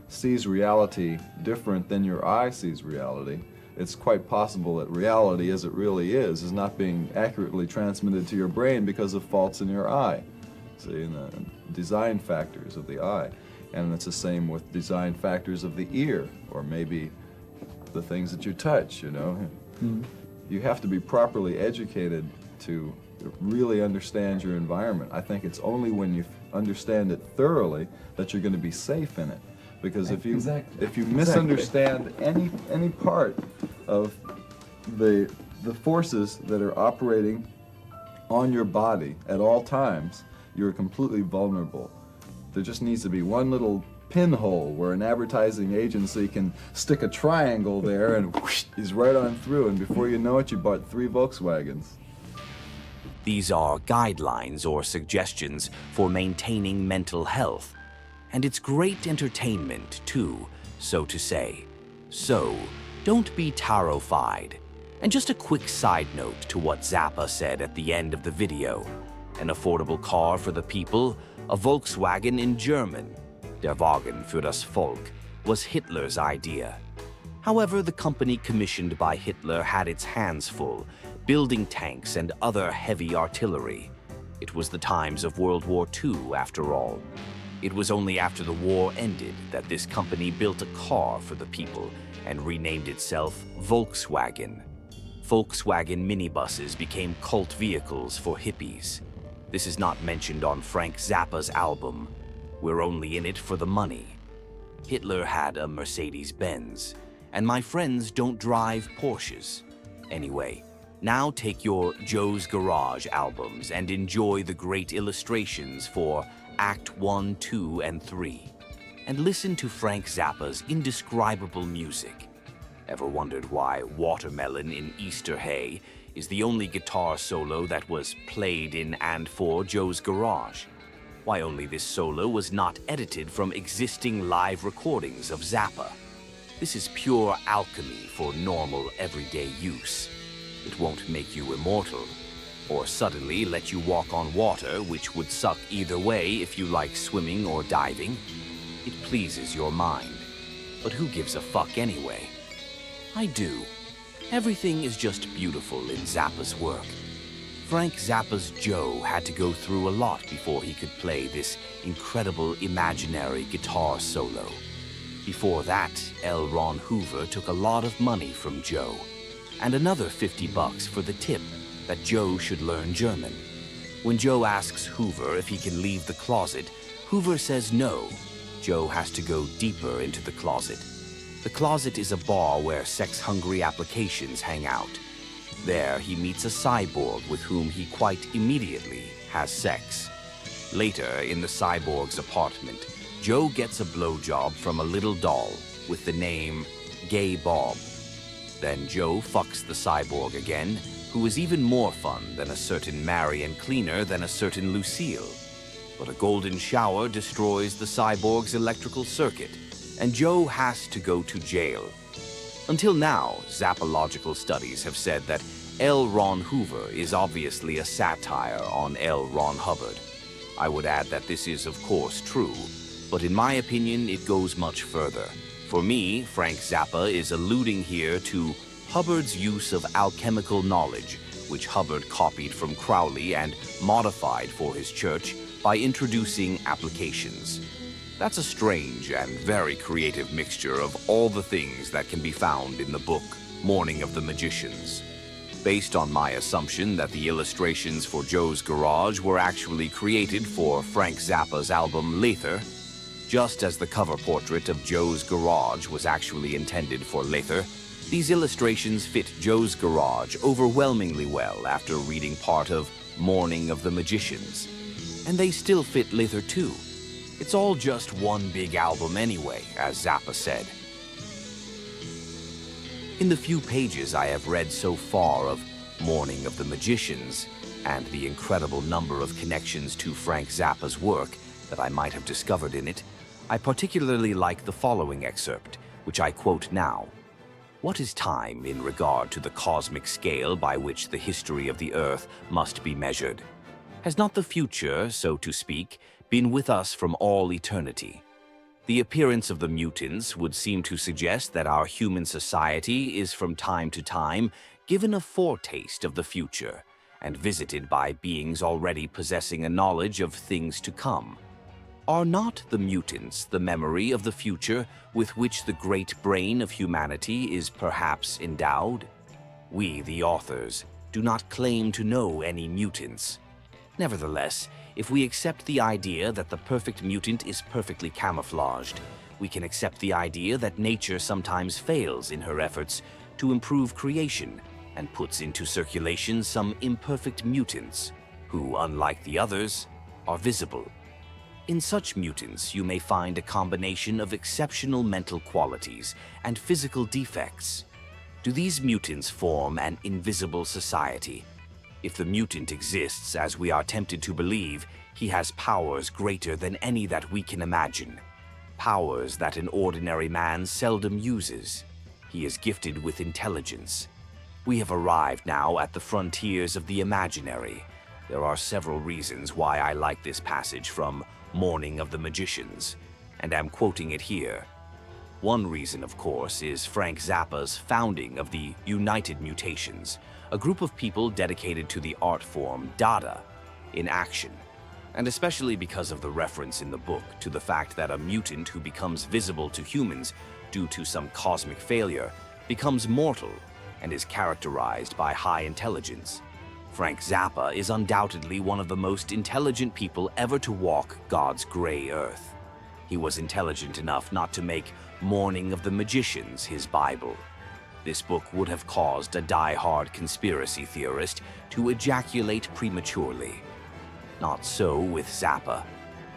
sees reality different than your eye sees reality, it's quite possible that reality as it really is not being accurately transmitted to your brain because of faults in your eye. See, in the design factors of the eye. And it's the same with design factors of the ear, or maybe the things that you touch, you know. You have to be properly educated to really understand your environment. I think it's only when you understand it thoroughly that you're going to be safe in it. Because if you misunderstand any part of the forces that are operating on your body at all times, you're completely vulnerable. There just needs to be one little pinhole where an advertising agency can stick a triangle there and whoosh, he's right on through, and before you know it, you bought 3 Volkswagens. These are guidelines or suggestions for maintaining mental health. And it's great entertainment, too, so to say. So, don't be tarot-fied. And just a quick side note to what Zappa said at the end of the video. An affordable car for the people, a Volkswagen in German, der Wagen für das Volk, was Hitler's idea. However, the company commissioned by Hitler had its hands full, building tanks and other heavy artillery. It was the times of World War II, after all. It was only after the war ended that this company built a car for the people and renamed itself Volkswagen. Volkswagen minibuses became cult vehicles for hippies. This is not mentioned on Frank Zappa's album. We're only in it for the money. Hitler had a Mercedes-Benz, and my friends don't drive Porsches. Anyway, Now take your Joe's Garage albums and enjoy the great illustrations for Act 1, 2, and 3. And listen to Frank Zappa's indescribable music. Ever wondered why Watermelon in Easter Hay is the only guitar solo that was played in and for Joe's Garage? Why only this solo was not edited from existing live recordings of Zappa? This is pure alchemy for normal, everyday use. It won't make you immortal, or suddenly let you walk on water, which would suck either way if you like swimming or diving. It pleases your mind. But who gives a fuck anyway? I do. Everything is just beautiful in Zappa's work. Frank Zappa's Joe had to go through a lot before he could play this incredible imaginary guitar solo. Before that, L. Ron Hoover took a lot of money from Joe, and another $50 for the tip that Joe should learn German. When Joe asks Hoover if he can leave the closet, Hoover says no. Joe has to go deeper into the closet. The closet is a bar where sex-hungry applications hang out. There, he meets a cyborg with whom he quite immediately has sex. Later, in the cyborg's apartment, Joe gets a blowjob from a little doll with the name Gay Bob. Then Joe fucks the cyborg again, who is even more fun than a certain Marion cleaner than a certain Lucille. But a golden shower destroys the cyborg's electrical circuit, and Joe has to go to jail. Until now, Zappological studies have said that L. Ron Hoover is obviously a satire on L. Ron Hubbard. I would add that this is, of course, true, but in my opinion, it goes much further. For me, Frank Zappa is alluding here to Hubbard's use of alchemical knowledge, which Hubbard copied from Crowley and modified for his church by introducing applications. That's a strange and very creative mixture of all the things that can be found in the book Morning of the Magicians. Based on my assumption that the illustrations for Joe's Garage were actually created for Frank Zappa's album Lather, just as the cover portrait of Joe's Garage was actually intended for Lather, these illustrations fit Joe's Garage overwhelmingly well after reading part of Morning of the Magicians. And they still fit Lather too. It's all just one big album anyway, as Zappa said. In the few pages I have read so far of Morning of the Magicians, and the incredible number of connections to Frank Zappa's work that I might have discovered in it, I particularly like the following excerpt, which I quote now. What is time in regard to the cosmic scale by which the history of the Earth must be measured? Has not the future, so to speak, been with us from all eternity? The appearance of the mutants would seem to suggest that our human society is from time to time given a foretaste of the future and visited by beings already possessing a knowledge of things to come. Are not the mutants the memory of the future with which the great brain of humanity is perhaps endowed? We, the authors, do not claim to know any mutants. Nevertheless, if we accept the idea that the perfect mutant is perfectly camouflaged, we can accept the idea that nature sometimes fails in her efforts to improve creation and puts into circulation some imperfect mutants who, unlike the others, are visible. In such mutants, you may find a combination of exceptional mental qualities and physical defects. Do these mutants form an invisible society? If the mutant exists as we are tempted to believe, he has powers greater than any that we can imagine. Powers that an ordinary man seldom uses. He is gifted with intelligence. We have arrived now at the frontiers of the imaginary. There are several reasons why I like this passage from Morning of the Magicians, and am quoting it here. One reason, of course, is Frank Zappa's founding of the United Mutations, a group of people dedicated to the art form Dada in action, and especially because of the reference in the book to the fact that a mutant who becomes visible to humans due to some cosmic failure becomes mortal and is characterized by high intelligence. Frank Zappa is undoubtedly one of the most intelligent people ever to walk God's gray earth. He was intelligent enough not to make Morning of the Magicians his Bible. This book would have caused a die-hard conspiracy theorist to ejaculate prematurely. Not so with Zappa.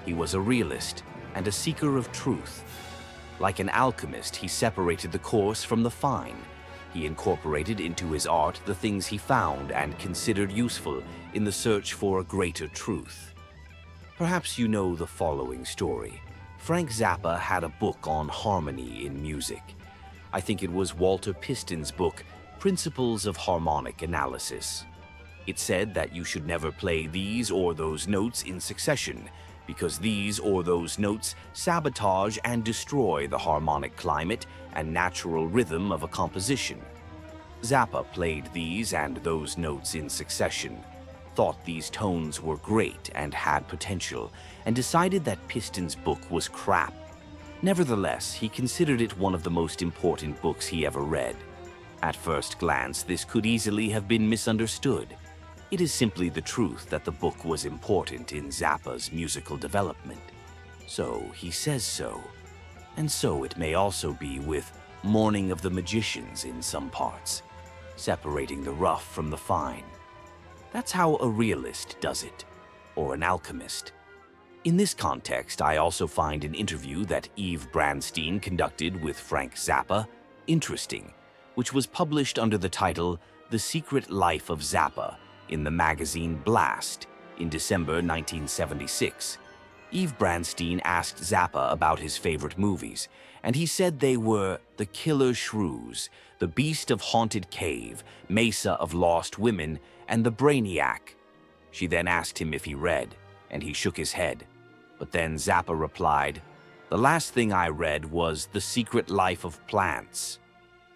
He was a realist and a seeker of truth. Like an alchemist, he separated the coarse from the fine. He incorporated into his art the things he found and considered useful in the search for a greater truth. Perhaps you know the following story. Frank Zappa had a book on harmony in music. I think it was Walter Piston's book, Principles of Harmonic Analysis. It said that you should never play these or those notes in succession, because these or those notes sabotage and destroy the harmonic climate and natural rhythm of a composition. Zappa played these and those notes in succession, thought these tones were great and had potential, and decided that Piston's book was crap. Nevertheless, he considered it one of the most important books he ever read. At first glance, this could easily have been misunderstood. It is simply the truth that the book was important in Zappa's musical development. So he says so. And so it may also be with Morning of the Magicians in some parts, separating the rough from the fine. That's how a realist does it, or an alchemist. In this context, I also find an interview that Eve Brandstein conducted with Frank Zappa interesting, which was published under the title The Secret Life of Zappa in the magazine Blast in December 1976. Eve Brandstein asked Zappa about his favorite movies, and he said they were The Killer Shrews, The Beast of Haunted Cave, Mesa of Lost Women, and The Brainiac. She then asked him if he read, and he shook his head. But then Zappa replied, "The last thing I read was The Secret Life of Plants."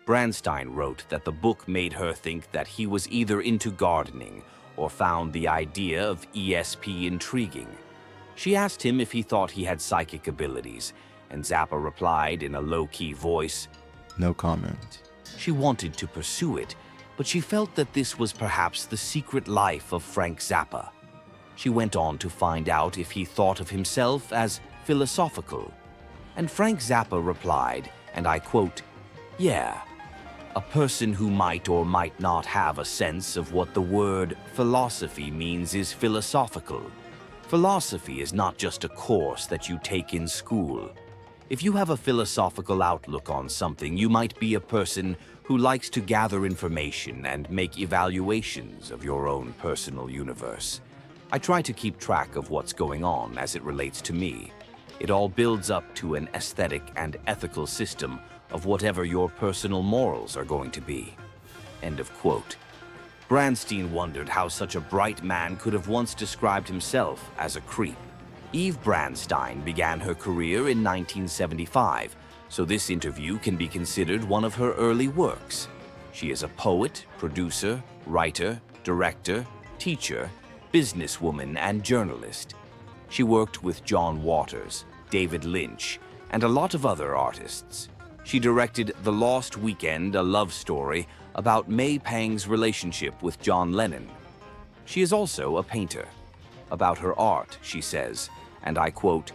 Brandstein wrote that the book made her think that he was either into gardening or found the idea of ESP intriguing. She asked him if he thought he had psychic abilities, and Zappa replied in a low-key voice, "No comment." She wanted to pursue it, but she felt that this was perhaps the secret life of Frank Zappa. She went on to find out if he thought of himself as philosophical. And Frank Zappa replied, and I quote, "Yeah, a person who might or might not have a sense of what the word philosophy means is philosophical. Philosophy is not just a course that you take in school. If you have a philosophical outlook on something, you might be a person who likes to gather information and make evaluations of your own personal universe. I try to keep track of what's going on as it relates to me. It all builds up to an aesthetic and ethical system of whatever your personal morals are going to be." End of quote. Brandstein wondered how such a bright man could have once described himself as a creep. Eve Brandstein began her career in 1975, so this interview can be considered one of her early works. She is a poet, producer, writer, director, teacher, businesswoman, and journalist. She worked with John Waters, David Lynch, and a lot of other artists. She directed The Lost Weekend, a love story about May Pang's relationship with John Lennon. She is also a painter. About her art, she says, and I quote,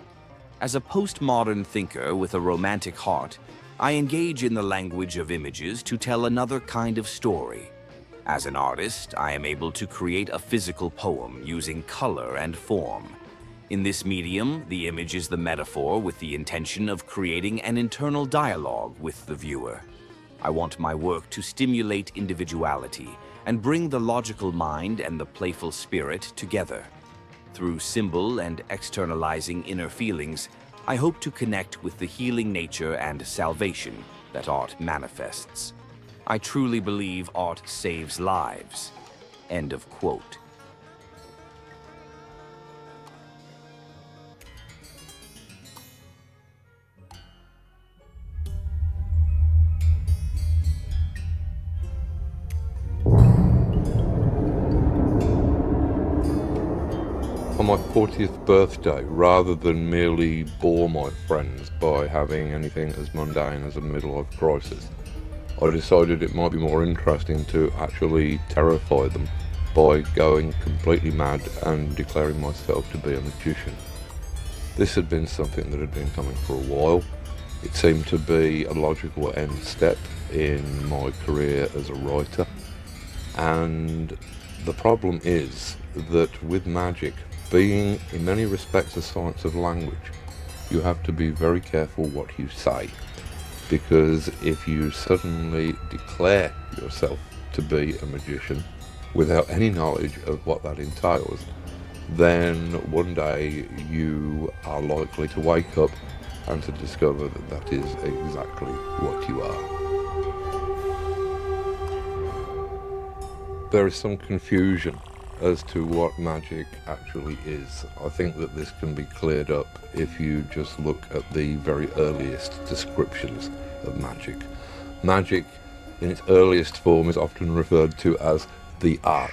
"As a postmodern thinker with a romantic heart, I engage in the language of images to tell another kind of story. As an artist, I am able to create a physical poem using color and form. In this medium, the image is the metaphor with the intention of creating an internal dialogue with the viewer. I want my work to stimulate individuality and bring the logical mind and the playful spirit together. Through symbol and externalizing inner feelings, I hope to connect with the healing nature and salvation that art manifests. I truly believe art saves lives." End of quote. On my 40th birthday, rather than merely bore my friends by having anything as mundane as a midlife crisis, I decided it might be more interesting to actually terrify them by going completely mad and declaring myself to be a magician. This had been something that had been coming for a while, It seemed to be a logical end step in my career as a writer. And the problem is that with magic, being in many respects a science of language, you have to be very careful what you say. Because if you suddenly declare yourself to be a magician without any knowledge of what that entails, then one day you are likely to wake up and to discover that that is exactly what you are. There is some confusion as to what magic actually is. I think that this can be cleared up if you just look at the very earliest descriptions of magic. Magic in its earliest form is often referred to as the art.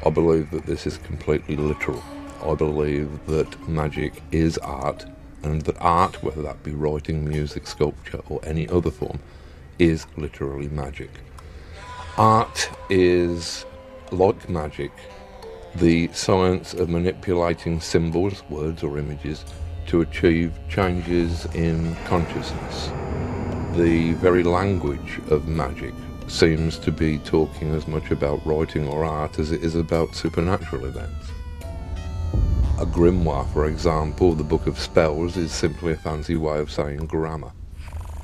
I believe that this is completely literal. I believe that magic is art, and that art, whether that be writing, music, sculpture, or any other form, is literally magic. Art is, like magic, the science of manipulating symbols, words or images, to achieve changes in consciousness. The very language of magic seems to be talking as much about writing or art as it is about supernatural events. A grimoire, for example, the Book of Spells, is simply a fancy way of saying grammar.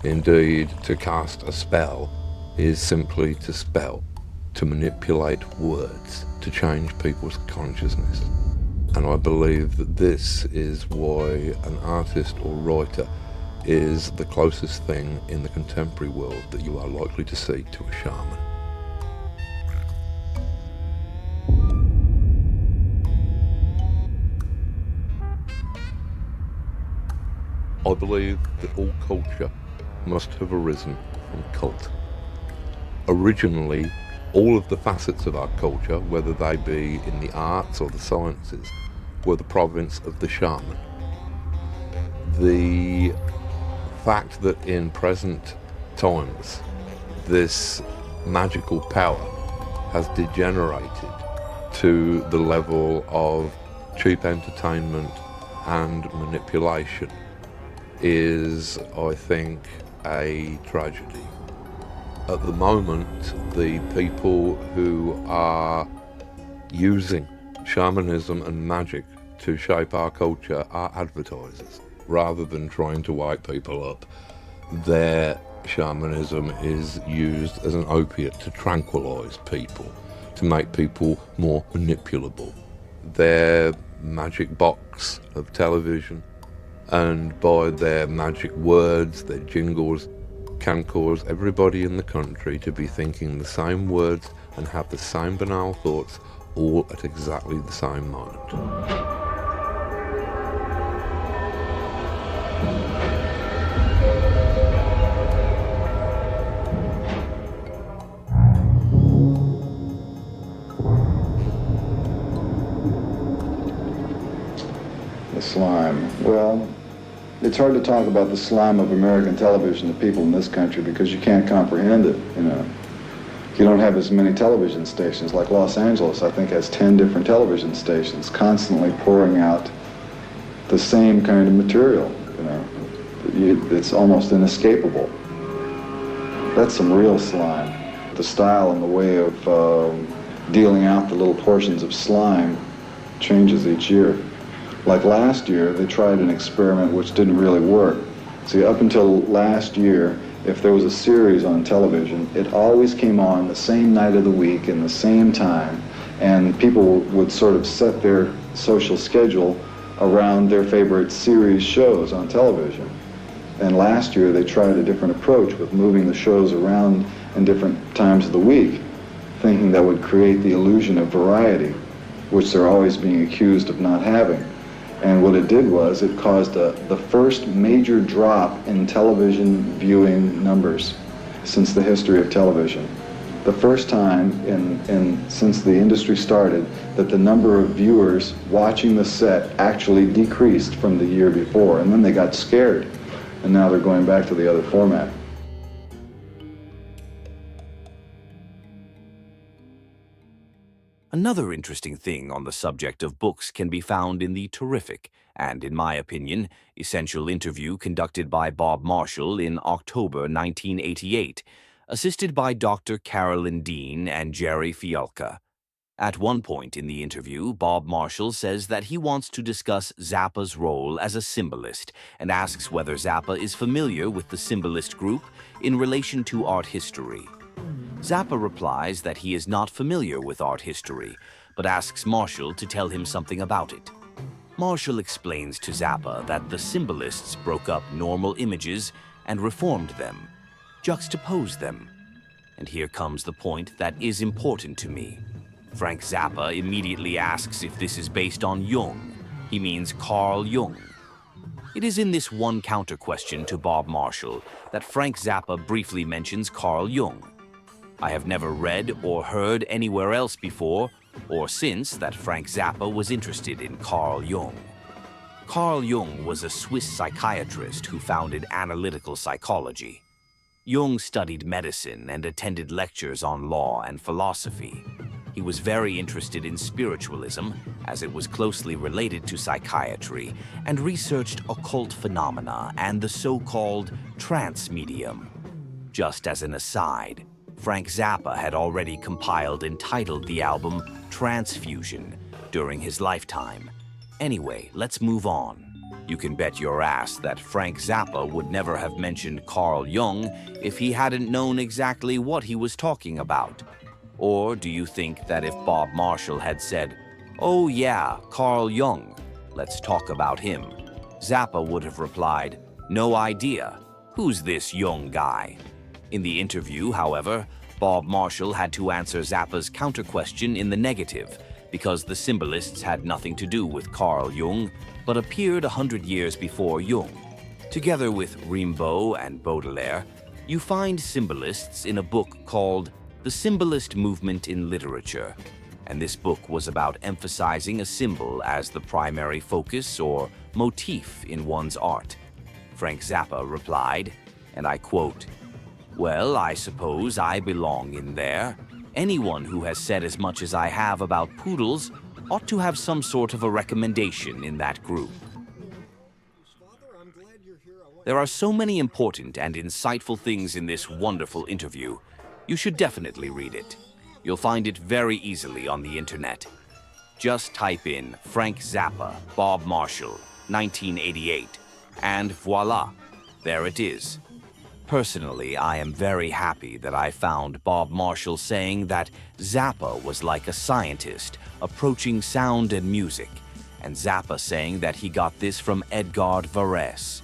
Indeed, to cast a spell is simply to spell, to manipulate words, to change people's consciousness. And I believe that this is why an artist or writer is the closest thing in the contemporary world that you are likely to see to a shaman. I believe that all culture must have arisen from cult. Originally, all of the facets of our culture, whether they be in the arts or the sciences, were the province of the shaman. The fact that in present times this magical power has degenerated to the level of cheap entertainment and manipulation is, I think, a tragedy. At the moment, the people who are using shamanism and magic to shape our culture are advertisers. Rather than trying to wake people up, their shamanism is used as an opiate to tranquilize people, to make people more manipulable. Their magic box of television, and by their magic words, their jingles, can cause everybody in the country to be thinking the same words and have the same banal thoughts all at exactly the same moment. The slime. Well, it's hard to talk about the slime of American television to people in this country because you can't comprehend it, you know. You don't have as many television stations. Like Los Angeles, I think, has 10 different television stations constantly pouring out the same kind of material, you know. It's almost inescapable. That's some real slime. The style and the way of dealing out the little portions of slime changes each year. Like last year, they tried an experiment which didn't really work. See, up until last year, if there was a series on television, it always came on the same night of the week and the same time, and people would sort of set their social schedule around their favorite series shows on television. And last year, they tried a different approach with moving the shows around in different times of the week, thinking that would create the illusion of variety, which they're always being accused of not having. And what it did was it caused the first major drop in television viewing numbers since the history of television. The first time since the industry started that the number of viewers watching the set actually decreased from the year before, and then they got scared, and now they're going back to the other format. Another interesting thing on the subject of books can be found in the terrific and, in my opinion, essential interview conducted by Bob Marshall in October 1988, assisted by Dr. Carolyn Dean and Gerry Fialka. At one point in the interview, Bob Marshall says that he wants to discuss Zappa's role as a symbolist and asks whether Zappa is familiar with the symbolist group in relation to art history. Zappa replies that he is not familiar with art history, but asks Marshall to tell him something about it. Marshall explains to Zappa that the symbolists broke up normal images and reformed them, juxtaposed them. And here comes the point that is important to me. Frank Zappa immediately asks if this is based on Jung. He means Carl Jung. It is in this one counter question to Bob Marshall that Frank Zappa briefly mentions Carl Jung. I have never read or heard anywhere else before or since that Frank Zappa was interested in Carl Jung. Carl Jung was a Swiss psychiatrist who founded analytical psychology. Jung studied medicine and attended lectures on law and philosophy. He was very interested in spiritualism, as it was closely related to psychiatry, and researched occult phenomena and the so-called trance medium. Just as an aside, Frank Zappa had already compiled and titled the album Transfusion during his lifetime. Anyway, let's move on. You can bet your ass that Frank Zappa would never have mentioned Carl Jung if he hadn't known exactly what he was talking about. Or do you think that if Bob Marshall had said, "Oh yeah, Carl Jung, let's talk about him," Zappa would have replied, "No idea. Who's this Jung guy?" In the interview, however, Bob Marshall had to answer Zappa's counter-question in the negative because the symbolists had nothing to do with Carl Jung, but appeared 100 years before Jung. Together with Rimbaud and Baudelaire, you find symbolists in a book called The Symbolist Movement in Literature, and this book was about emphasizing a symbol as the primary focus or motif in one's art. Frank Zappa replied, and I quote, "Well, I suppose I belong in there. Anyone who has said as much as I have about poodles ought to have some sort of a recommendation in that group." There are so many important and insightful things in this wonderful interview. You should definitely read it. You'll find it very easily on the internet. Just type in Frank Zappa, Bob Marshall, 1988, and voila, there it is. Personally, I am very happy that I found Bob Marshall saying that Zappa was like a scientist approaching sound and music, and Zappa saying that he got this from Edgard Varèse.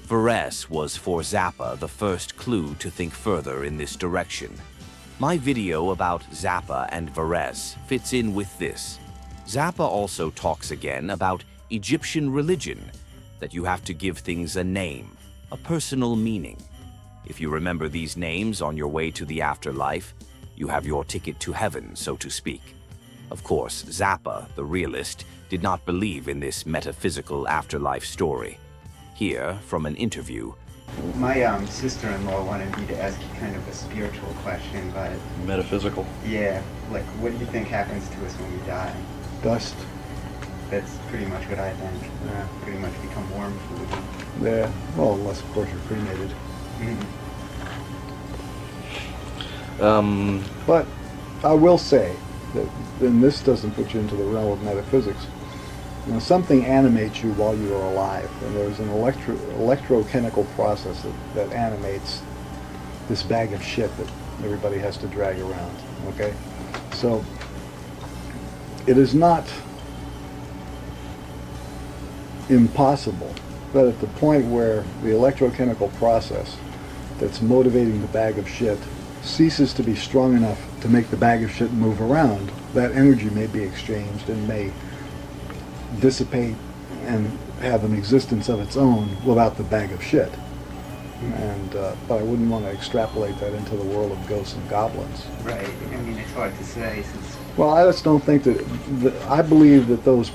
Varèse was for Zappa the first clue to think further in this direction. My video about Zappa and Varèse fits in with this. Zappa also talks again about Egyptian religion, that you have to give things a name, a personal meaning. If you remember these names on your way to the afterlife, you have your ticket to heaven, so to speak. Of course, Zappa, the realist, did not believe in this metaphysical afterlife story. Here, from an interview. My sister-in-law wanted me to ask you kind of a spiritual question, but... Metaphysical? Yeah, like, what do you think happens to us when we die? Dust. That's pretty much what I think. Pretty much become worm food. Yeah, well, unless, of course, you're cremated. But I will say that, and this doesn't put you into the realm of metaphysics, you know, something animates you while you are alive, and there's an electrochemical process that animates this bag of shit that everybody has to drag around, okay? So it is not impossible that at the point where the electrochemical process that's motivating the bag of shit ceases to be strong enough to make the bag of shit move around, that energy may be exchanged and may dissipate and have an existence of its own without the bag of shit. And but I wouldn't want to extrapolate that into the world of ghosts and goblins. Right. I mean, it's hard to say since... Well, I just don't think that... I believe that those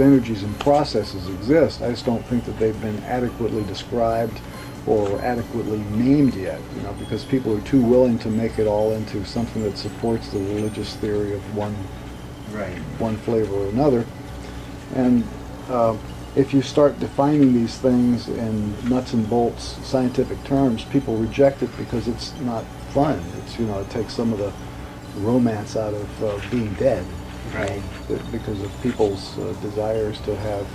energies and processes exist. I just don't think that they've been adequately described or adequately named yet, you know, because people are too willing to make it all into something that supports the religious theory of one flavor or another. And if you start defining these things in nuts and bolts scientific terms, people reject it because it's not fun. It's, you know, it takes some of the romance out of being dead, Right. Because of people's desires to have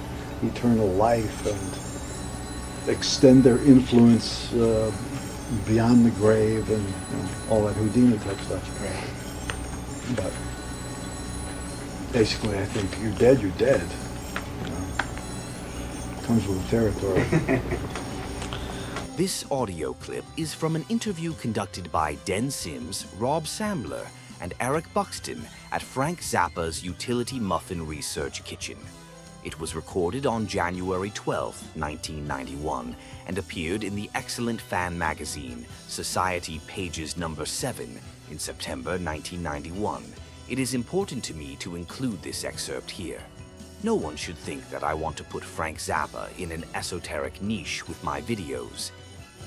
eternal life and extend their influence beyond the grave and, you know, all that Houdini type stuff. Right. But basically, I think you're dead, you're dead. You know, comes with the territory. This audio clip is from an interview conducted by Den Sims, Rob Sandler, and Eric Buxton at Frank Zappa's Utility Muffin Research Kitchen. It was recorded on January 12, 1991, and appeared in the excellent fan magazine Society Pages No. 7 in September 1991. It is important to me to include this excerpt here. No one should think that I want to put Frank Zappa in an esoteric niche with my videos.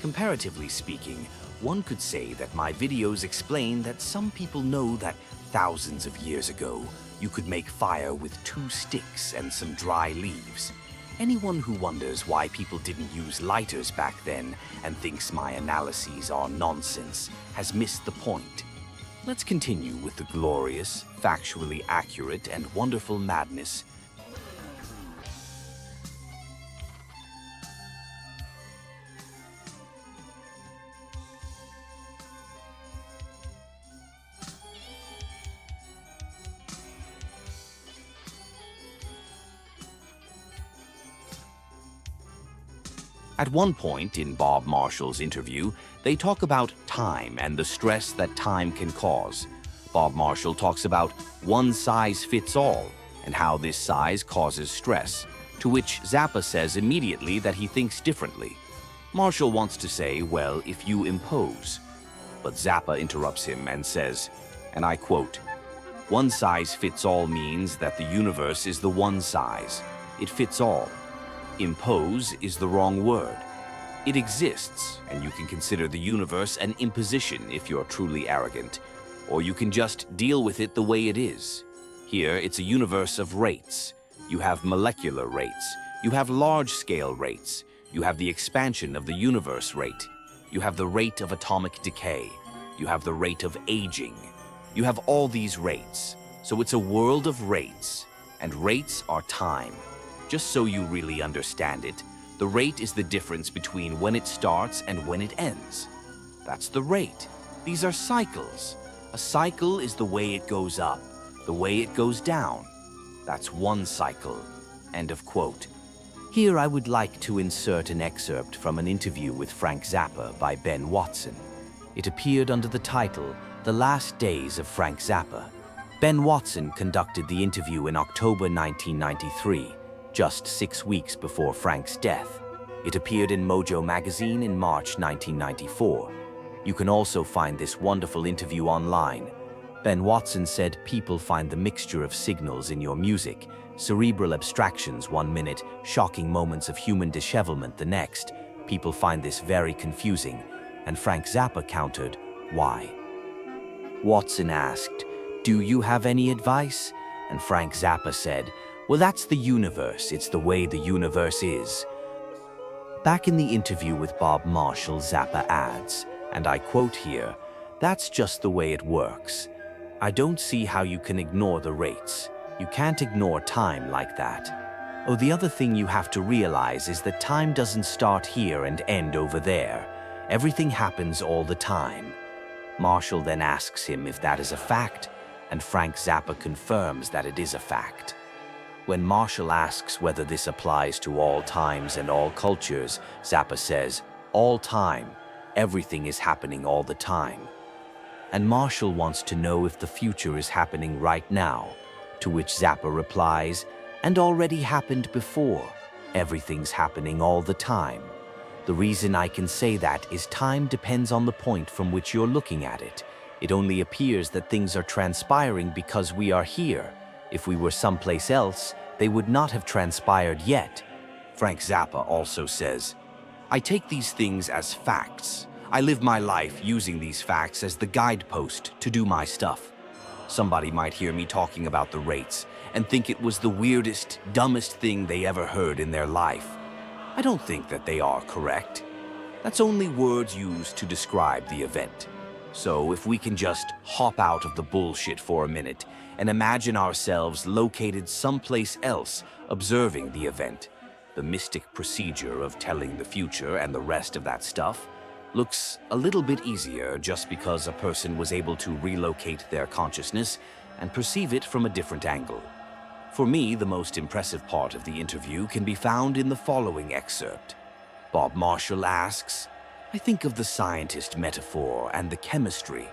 Comparatively speaking, one could say that my videos explain that some people know that thousands of years ago, you could make fire with 2 sticks and some dry leaves. Anyone who wonders why people didn't use lighters back then and thinks my analyses are nonsense has missed the point. Let's continue with the glorious, factually accurate, and wonderful madness. At one point in Bob Marshall's interview, they talk about time and the stress that time can cause. Bob Marshall talks about one size fits all and how this size causes stress, to which Zappa says immediately that he thinks differently. Marshall wants to say, well, if you impose. But Zappa interrupts him and says, and I quote, "One size fits all means that the universe is the one size. It fits all. Impose is the wrong word. It exists, and you can consider the universe an imposition if you're truly arrogant, or you can just deal with it the way it is. Here, it's a universe of rates. You have molecular rates. You have large-scale rates. You have the expansion of the universe rate. You have the rate of atomic decay. You have the rate of aging. You have all these rates. So it's a world of rates, and rates are time. Just so you really understand it, the rate is the difference between when it starts and when it ends. That's the rate. These are cycles. A cycle is the way it goes up, the way it goes down. That's one cycle." End of quote. Here I would like to insert an excerpt from an interview with Frank Zappa by Ben Watson. It appeared under the title, The Last Days of Frank Zappa. Ben Watson conducted the interview in October 1993. Just 6 weeks before Frank's death. It appeared in Mojo magazine in March 1994. You can also find this wonderful interview online. Ben Watson said people find the mixture of signals in your music, cerebral abstractions 1 minute, shocking moments of human dishevelment the next. People find this very confusing, and Frank Zappa countered, why? Watson asked, "Do you have any advice?" And Frank Zappa said, "Well, that's the universe. It's the way the universe is." Back in the interview with Bob Marshall, Zappa adds, and I quote here, "That's just the way it works. I don't see how you can ignore the rates. You can't ignore time like that. Oh, the other thing you have to realize is that time doesn't start here and end over there. Everything happens all the time." Marshall then asks him if that is a fact, and Frank Zappa confirms that it is a fact. When Marshall asks whether this applies to all times and all cultures, Zappa says, "All time. Everything is happening all the time." And Marshall wants to know if the future is happening right now, to which Zappa replies, "And already happened before. Everything's happening all the time. The reason I can say that is time depends on the point from which you're looking at it. It only appears that things are transpiring because we are here. If we were someplace else, they would not have transpired yet." Frank Zappa also says, I take these things as facts. I live my life using these facts as the guidepost to do my stuff. Somebody might hear me talking about the rates and think it was the weirdest, dumbest thing they ever heard in their life. I don't think that they are correct. That's only words used to describe the event. So if we can just hop out of the bullshit for a minute and imagine ourselves located someplace else observing the event, the mystic procedure of telling the future and the rest of that stuff looks a little bit easier just because a person was able to relocate their consciousness and perceive it from a different angle. For me, the most impressive part of the interview can be found in the following excerpt. Bob Marshall asks, I think of the scientist metaphor and the chemistry,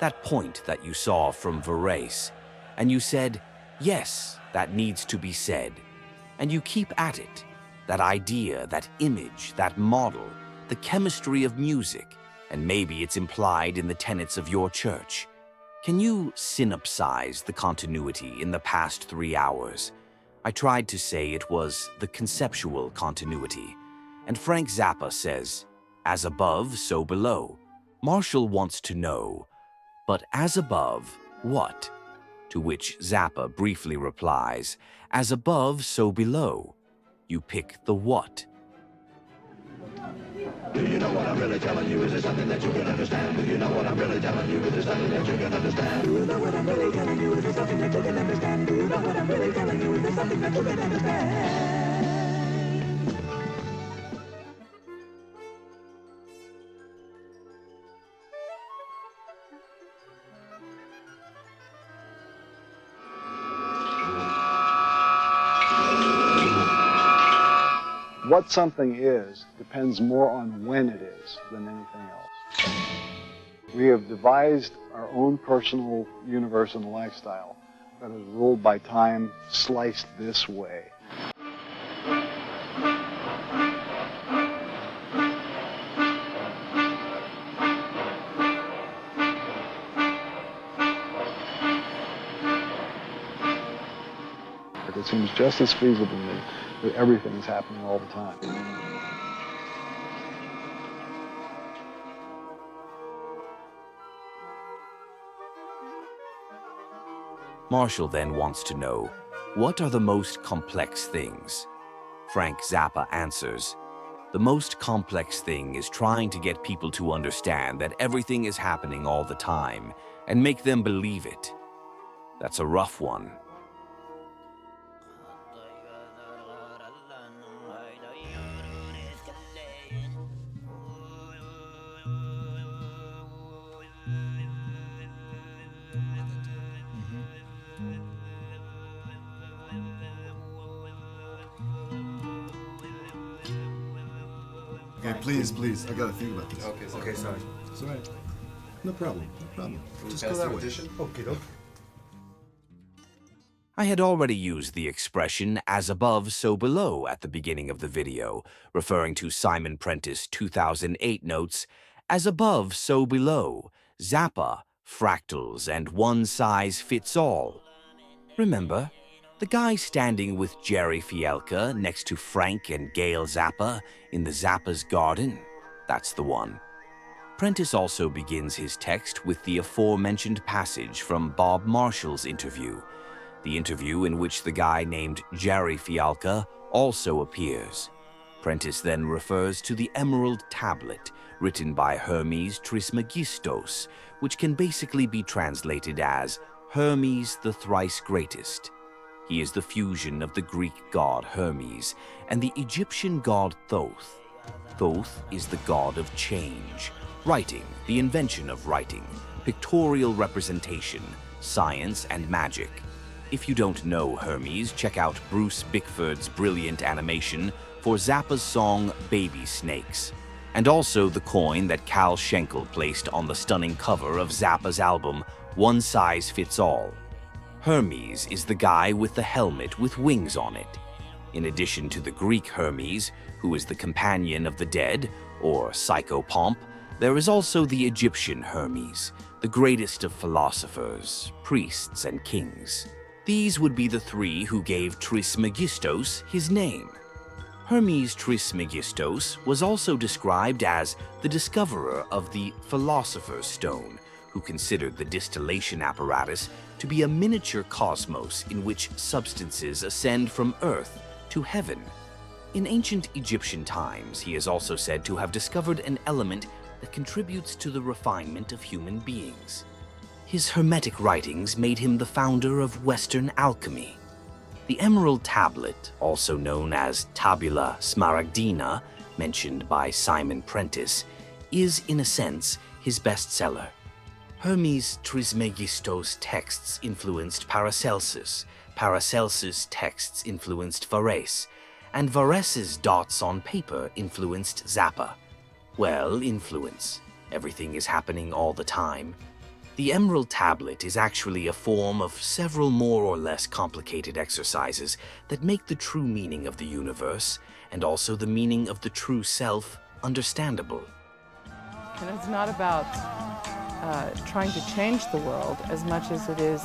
that point that you saw from Varèse, and you said, yes, that needs to be said. And you keep at it, that idea, that image, that model, the chemistry of music, and maybe it's implied in the tenets of your church. Can you synopsize the continuity in the past 3 hours? I tried to say it was the conceptual continuity. And Frank Zappa says, as above, so below. Marshall wants to know, but as above, what? To which Zappa briefly replies, as above, so below. You pick the what. Do you know what I'm really telling you? Is it something that you can understand? Do you know what I'm really telling you? Is it something that you can understand? Do you know what I'm really telling you? Is it something that you can understand? Do you know what I'm really telling you? Is it something that you can understand? What something is depends more on when it is than anything else. We have devised our own personal universe and lifestyle that is ruled by time sliced this way. It seems just as feasible to me that everything is happening all the time. Marshall then wants to know, what are the most complex things? Frank Zappa answers, the most complex thing is trying to get people to understand that everything is happening all the time and make them believe it. That's a rough one. Okay, please. I gotta think about this. Okay, sorry. It's all right. No problem. Just go pass that the way. audition? Okay. I had already used the expression as above, so below at the beginning of the video, referring to Simon Prentice' 2008 notes, as above, so below, Zappa, fractals, and one size fits all. Remember, the guy standing with Gerry Fialka next to Frank and Gail Zappa in the Zappa's garden? That's the one. Prentice also begins his text with the aforementioned passage from Bob Marshall's interview, the interview in which the guy named Gerry Fialka also appears. Prentice then refers to the Emerald Tablet, written by Hermes Trismegistus, which can basically be translated as Hermes the Thrice Greatest. He is the fusion of the Greek god Hermes and the Egyptian god Thoth. Thoth is the god of change, writing, the invention of writing, pictorial representation, science, and magic. If you don't know Hermes, check out Bruce Bickford's brilliant animation for Zappa's song Baby Snakes, and also the coin that Cal Schenkel placed on the stunning cover of Zappa's album One Size Fits All. Hermes is the guy with the helmet with wings on it. In addition to the Greek Hermes, who is the companion of the dead, or psychopomp, there is also the Egyptian Hermes, the greatest of philosophers, priests, and kings. These would be the three who gave Trismegistus his name. Hermes Trismegistus was also described as the discoverer of the Philosopher's Stone, who considered the distillation apparatus to be a miniature cosmos in which substances ascend from Earth to heaven. In ancient Egyptian times, he is also said to have discovered an element that contributes to the refinement of human beings. His Hermetic writings made him the founder of Western alchemy. The Emerald Tablet, also known as Tabula Smaragdina, mentioned by Simon Prentice, is, in a sense, his bestseller. Hermes Trismegistus' texts influenced Paracelsus, Paracelsus' texts influenced Varèse, and Varèse's dots on paper influenced Zappa. Well, influence. Everything is happening all the time. The Emerald Tablet is actually a form of several more or less complicated exercises that make the true meaning of the universe, and also the meaning of the true self, understandable. And it's not about trying to change the world as much as it is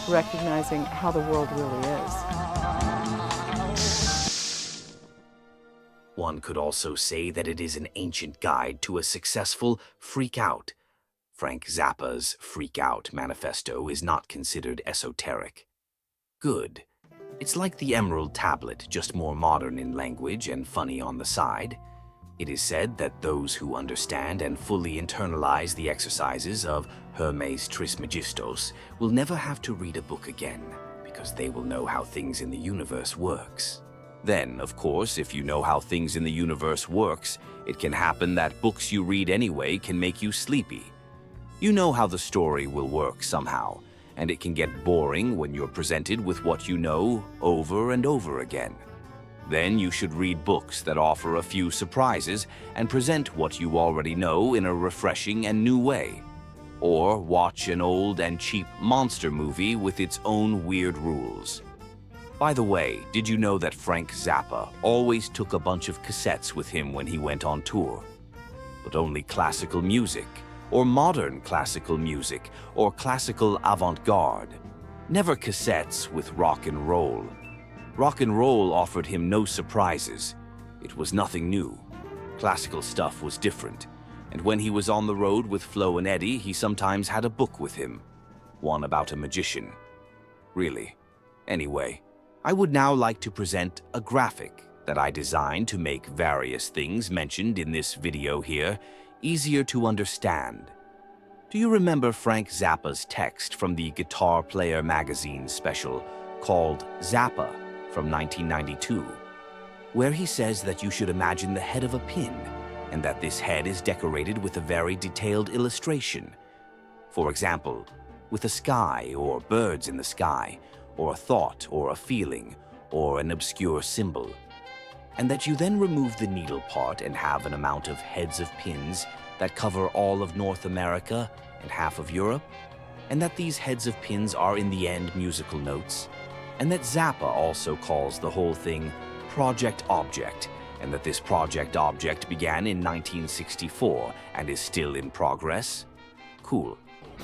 recognizing how the world really is. One could also say that it is an ancient guide to a successful freak out. Frank Zappa's Freak Out manifesto is not considered esoteric. Good. It's like the Emerald Tablet, just more modern in language and funny on the side. It is said that those who understand and fully internalize the exercises of Hermes Trismegistus will never have to read a book again, because they will know how things in the universe works. Then, of course, if you know how things in the universe works, it can happen that books you read anyway can make you sleepy. You know how the story will work somehow, and it can get boring when you're presented with what you know over and over again. Then you should read books that offer a few surprises and present what you already know in a refreshing and new way. Or watch an old and cheap monster movie with its own weird rules. By the way, did you know that Frank Zappa always took a bunch of cassettes with him when he went on tour? But only classical music, or modern classical music, or classical avant-garde. Never cassettes with rock and roll. Rock and roll offered him no surprises. It was nothing new. Classical stuff was different, and when he was on the road with Flo and Eddie, he sometimes had a book with him. One about a magician. Really. Anyway, I would now like to present a graphic that I designed to make various things mentioned in this video here easier to understand. Do you remember Frank Zappa's text from the Guitar Player magazine special called Zappa from 1992, where he says that you should imagine the head of a pin and that this head is decorated with a very detailed illustration. For example, with a sky or birds in the sky, or a thought or a feeling, or an obscure symbol. And that you then remove the needle part and have an amount of heads of pins that cover all of North America and half of Europe, and that these heads of pins are in the end musical notes, and that Zappa also calls the whole thing Project Object, and that this Project Object began in 1964 and is still in progress? Cool.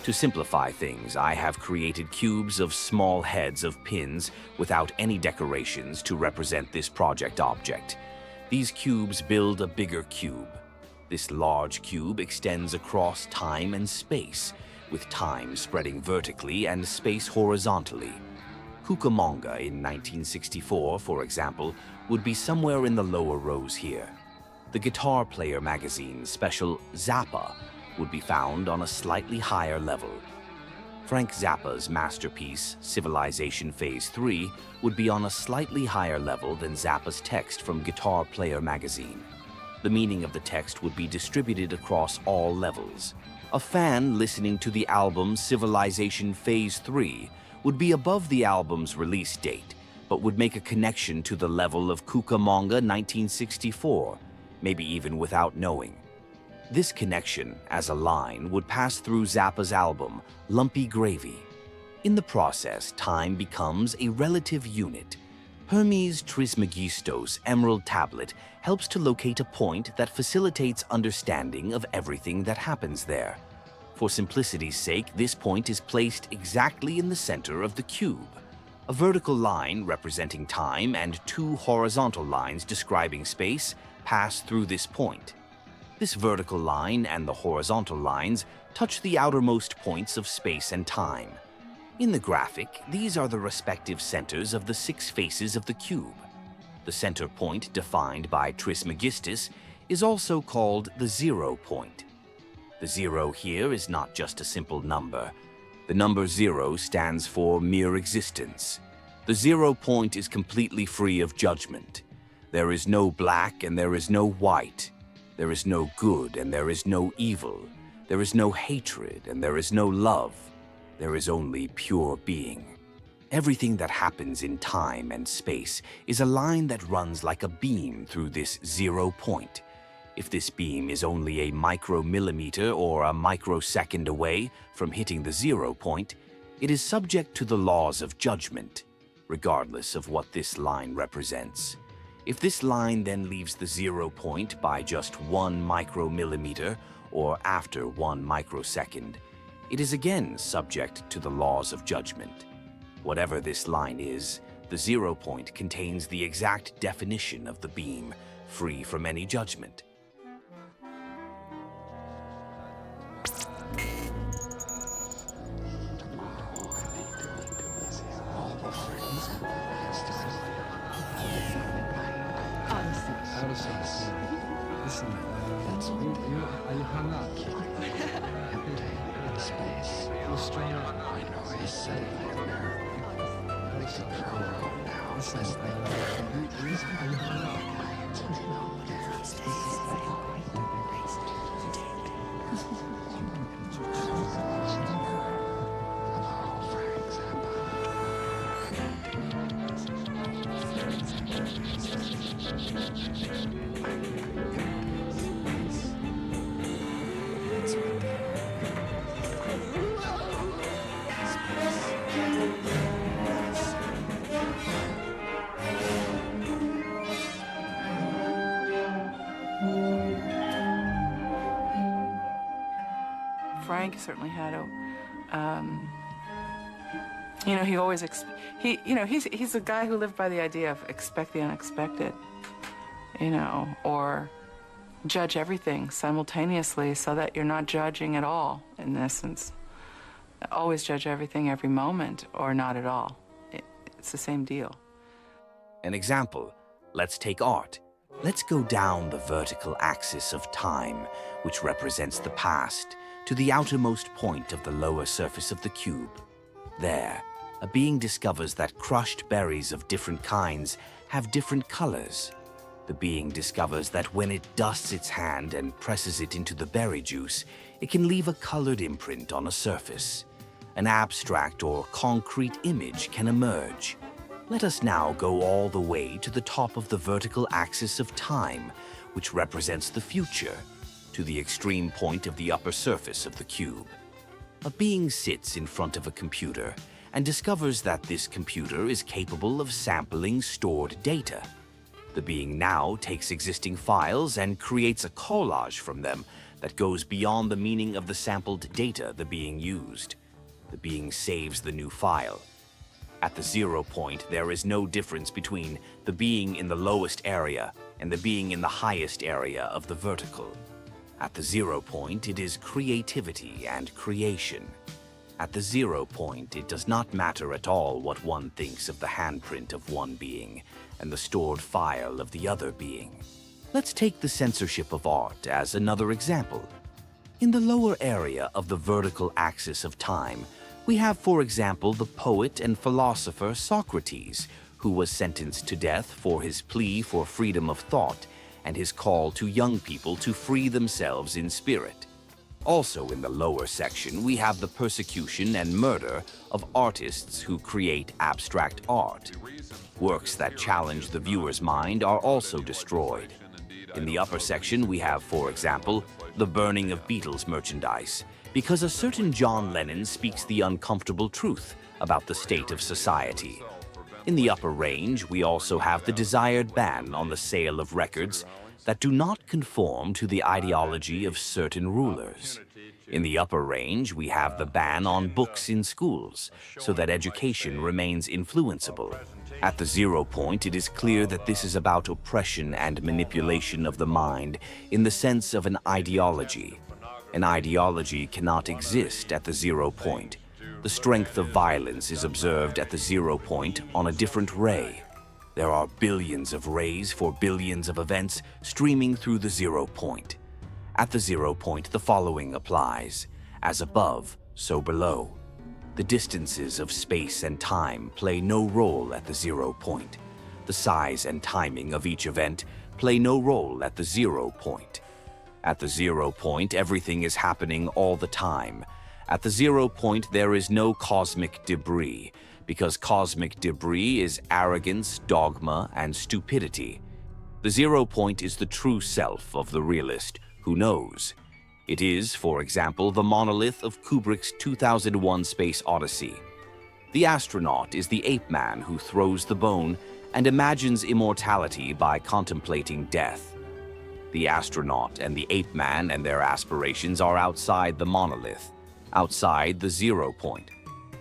To simplify things, I have created cubes of small heads of pins without any decorations to represent this project object. These cubes build a bigger cube. This large cube extends across time and space, with time spreading vertically and space horizontally. Cucamonga in 1964, for example, would be somewhere in the lower rows here. The Guitar Player magazine's special Zappa would be found on a slightly higher level. Frank Zappa's masterpiece, Civilization Phaze III, would be on a slightly higher level than Zappa's text from Guitar Player magazine. The meaning of the text would be distributed across all levels. A fan listening to the album Civilization Phaze III would be above the album's release date, but would make a connection to the level of Cucamonga 1964, maybe even without knowing. This connection, as a line, would pass through Zappa's album, Lumpy Gravy. In the process, time becomes a relative unit. Hermes Trismegistus' Emerald Tablet helps to locate a point that facilitates understanding of everything that happens there. For simplicity's sake, this point is placed exactly in the center of the cube. A vertical line representing time and two horizontal lines describing space pass through this point. This vertical line and the horizontal lines touch the outermost points of space and time. In the graphic, these are the respective centers of the 6 faces of the cube. The center point, defined by Trismegistus, is also called the 0 point. The 0 here is not just a simple number. The number 0 stands for mere existence. The 0 point is completely free of judgment. There is no black and there is no white. There is no good and there is no evil. There is no hatred and there is no love. There is only pure being. Everything that happens in time and space is a line that runs like a beam through this 0 point. If this beam is only a micromillimeter or a microsecond away from hitting the 0 point, it is subject to the laws of judgment, regardless of what this line represents. If this line then leaves the 0 point by just 1 micromillimeter or after 1 microsecond, it is again subject to the laws of judgment. Whatever this line is, the 0 point contains the exact definition of the beam, free from any judgment. Listen, are you hung up? Space. Strain up. I know he's sitting there. Listen, are you hung up? Frank certainly had a, he always, he's a guy who lived by the idea of expect the unexpected, or judge everything simultaneously so that you're not judging at all, in essence. Always judge everything every moment or not at all. It's the same deal. An example, let's take art. Let's go down the vertical axis of time, which represents the past, to the outermost point of the lower surface of the cube. There, a being discovers that crushed berries of different kinds have different colors. The being discovers that when it dusts its hand and presses it into the berry juice, it can leave a colored imprint on a surface. An abstract or concrete image can emerge. Let us now go all the way to the top of the vertical axis of time, which represents the future, to the extreme point of the upper surface of the cube. A being sits in front of a computer and discovers that this computer is capable of sampling stored data. The being now takes existing files and creates a collage from them that goes beyond the meaning of the sampled data the being used. The being saves the new file. At the 0 point, there is no difference between the being in the lowest area and the being in the highest area of the vertical. At the 0 point, it is creativity and creation. At the 0 point, it does not matter at all what one thinks of the handprint of one being and the stored file of the other being. Let's take the censorship of art as another example. In the lower area of the vertical axis of time, we have, for example, the poet and philosopher Socrates, who was sentenced to death for his plea for freedom of thought and his call to young people to free themselves in spirit. Also in the lower section, we have the persecution and murder of artists who create abstract art. Works that challenge the viewer's mind are also destroyed. In the upper section, we have, for example, the burning of Beatles merchandise, because a certain John Lennon speaks the uncomfortable truth about the state of society. In the upper range, we also have the desired ban on the sale of records that do not conform to the ideology of certain rulers. In the upper range, we have the ban on books in schools, so that education remains influenceable. At the 0 point, it is clear that this is about oppression and manipulation of the mind in the sense of an ideology. An ideology cannot exist at the 0 point. The strength of violence is observed at the 0 point on a different ray. There are billions of rays for billions of events streaming through the 0 point. At the 0 point, the following applies: as above, so below. The distances of space and time play no role at the 0 point. The size and timing of each event play no role at the 0 point. At the 0 point, everything is happening all the time. At the 0 point, there is no cosmic debris, because cosmic debris is arrogance, dogma, and stupidity. The 0 point is the true self of the realist, who knows. It is, for example, the monolith of Kubrick's 2001 Space Odyssey. The astronaut is the ape man who throws the bone and imagines immortality by contemplating death. The astronaut and the ape man and their aspirations are outside the monolith, outside the 0 point.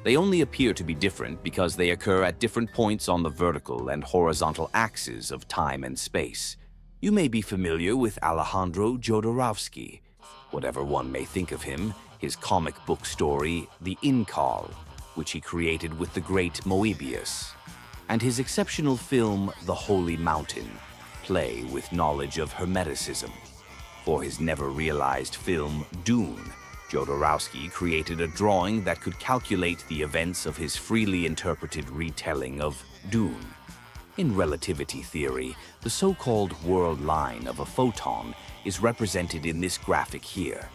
They only appear to be different because they occur at different points on the vertical and horizontal axes of time and space. You may be familiar with Alejandro Jodorowsky. Whatever one may think of him, his comic book story, The Incal, which he created with the great Moebius, and his exceptional film, The Holy Mountain, play with knowledge of Hermeticism. For his never-realized film, Dune, Jodorowsky created a drawing that could calculate the events of his freely interpreted retelling of Dune. In relativity theory, the so-called world line of a photon is represented in this graphic here.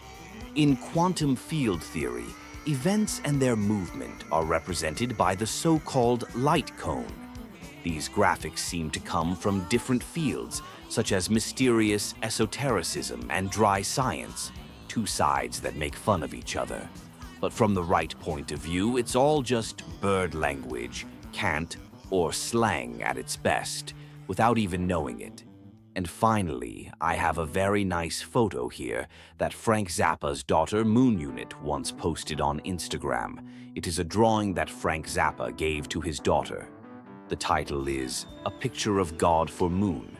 In quantum field theory, events and their movement are represented by the so-called light cone. These graphics seem to come from different fields, such as mysterious esotericism and dry science, two sides that make fun of each other. But from the right point of view, it's all just bird language, cant, or slang at its best, without even knowing it. And finally, I have a very nice photo here that Frank Zappa's daughter Moon Unit once posted on Instagram. It is a drawing that Frank Zappa gave to his daughter. The title is A Picture of God for Moon.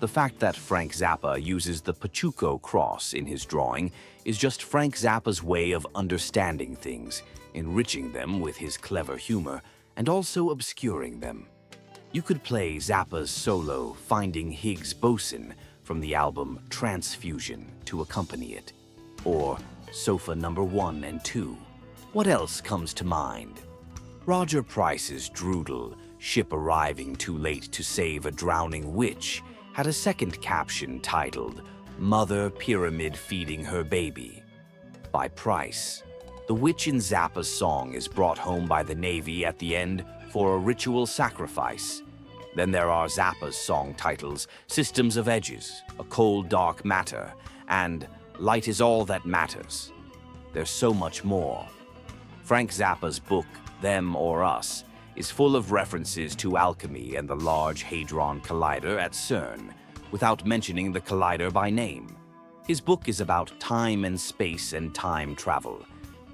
The fact that Frank Zappa uses the Pachuco cross in his drawing is just Frank Zappa's way of understanding things, enriching them with his clever humor, and also obscuring them. You could play Zappa's solo Finding Higgs Boson from the album Transfusion to accompany it, or Sofa number 1 and 2. What else comes to mind? Roger Price's Droodle, Ship Arriving Too Late to Save a Drowning Witch, had a second caption titled Mother Pyramid Feeding Her Baby. By Price, the witch in Zappa's song is brought home by the Navy at the end for a ritual sacrifice. Then there are Zappa's song titles Systems of Edges, A Cold Dark Matter, and Light is All That Matters. There's so much more. Frank Zappa's book, Them or Us, is full of references to alchemy and the Large Hadron Collider at CERN, without mentioning the collider by name. His book is about time and space and time travel,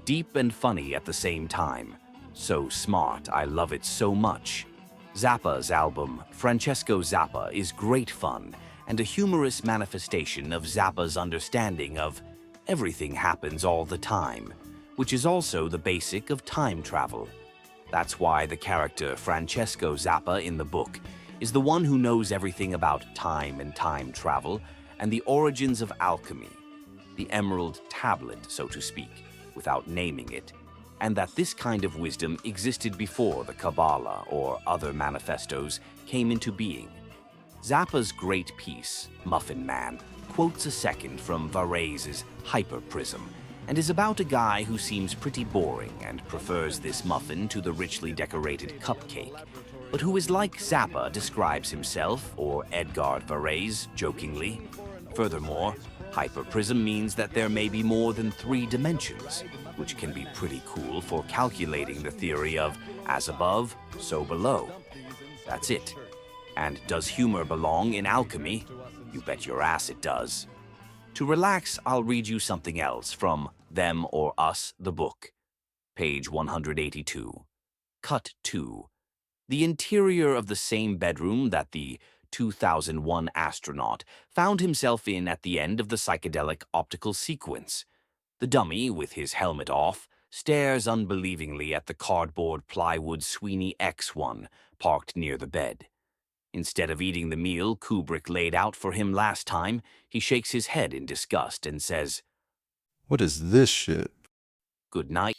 deep and funny at the same time. So smart, I love it so much. Zappa's album, Francesco Zappa, is great fun and a humorous manifestation of Zappa's understanding of everything happens all the time, which is also the basic of time travel. That's why the character Francesco Zappa in the book is the one who knows everything about time and time travel and the origins of alchemy, the emerald tablet, so to speak, without naming it, and that this kind of wisdom existed before the Kabbalah or other manifestos came into being. Zappa's great piece, Muffin Man, quotes a second from Varèse's Hyperprism, and is about a guy who seems pretty boring and prefers this muffin to the richly decorated cupcake, but who is like Zappa describes himself, or Edgard Varèse, jokingly. Furthermore, hyperprism means that there may be more than 3 dimensions, which can be pretty cool for calculating the theory of as above, so below. That's it. And does humor belong in alchemy? You bet your ass it does. To relax, I'll read you something else from Them or Us, the book. Page 182. Cut 2. The interior of the same bedroom that the 2001 astronaut found himself in at the end of the psychedelic optical sequence. The dummy, with his helmet off, stares unbelievingly at the cardboard plywood Sweeney X1 parked near the bed. Instead of eating the meal Kubrick laid out for him last time, he shakes his head in disgust and says, "What is this shit?" "Good night."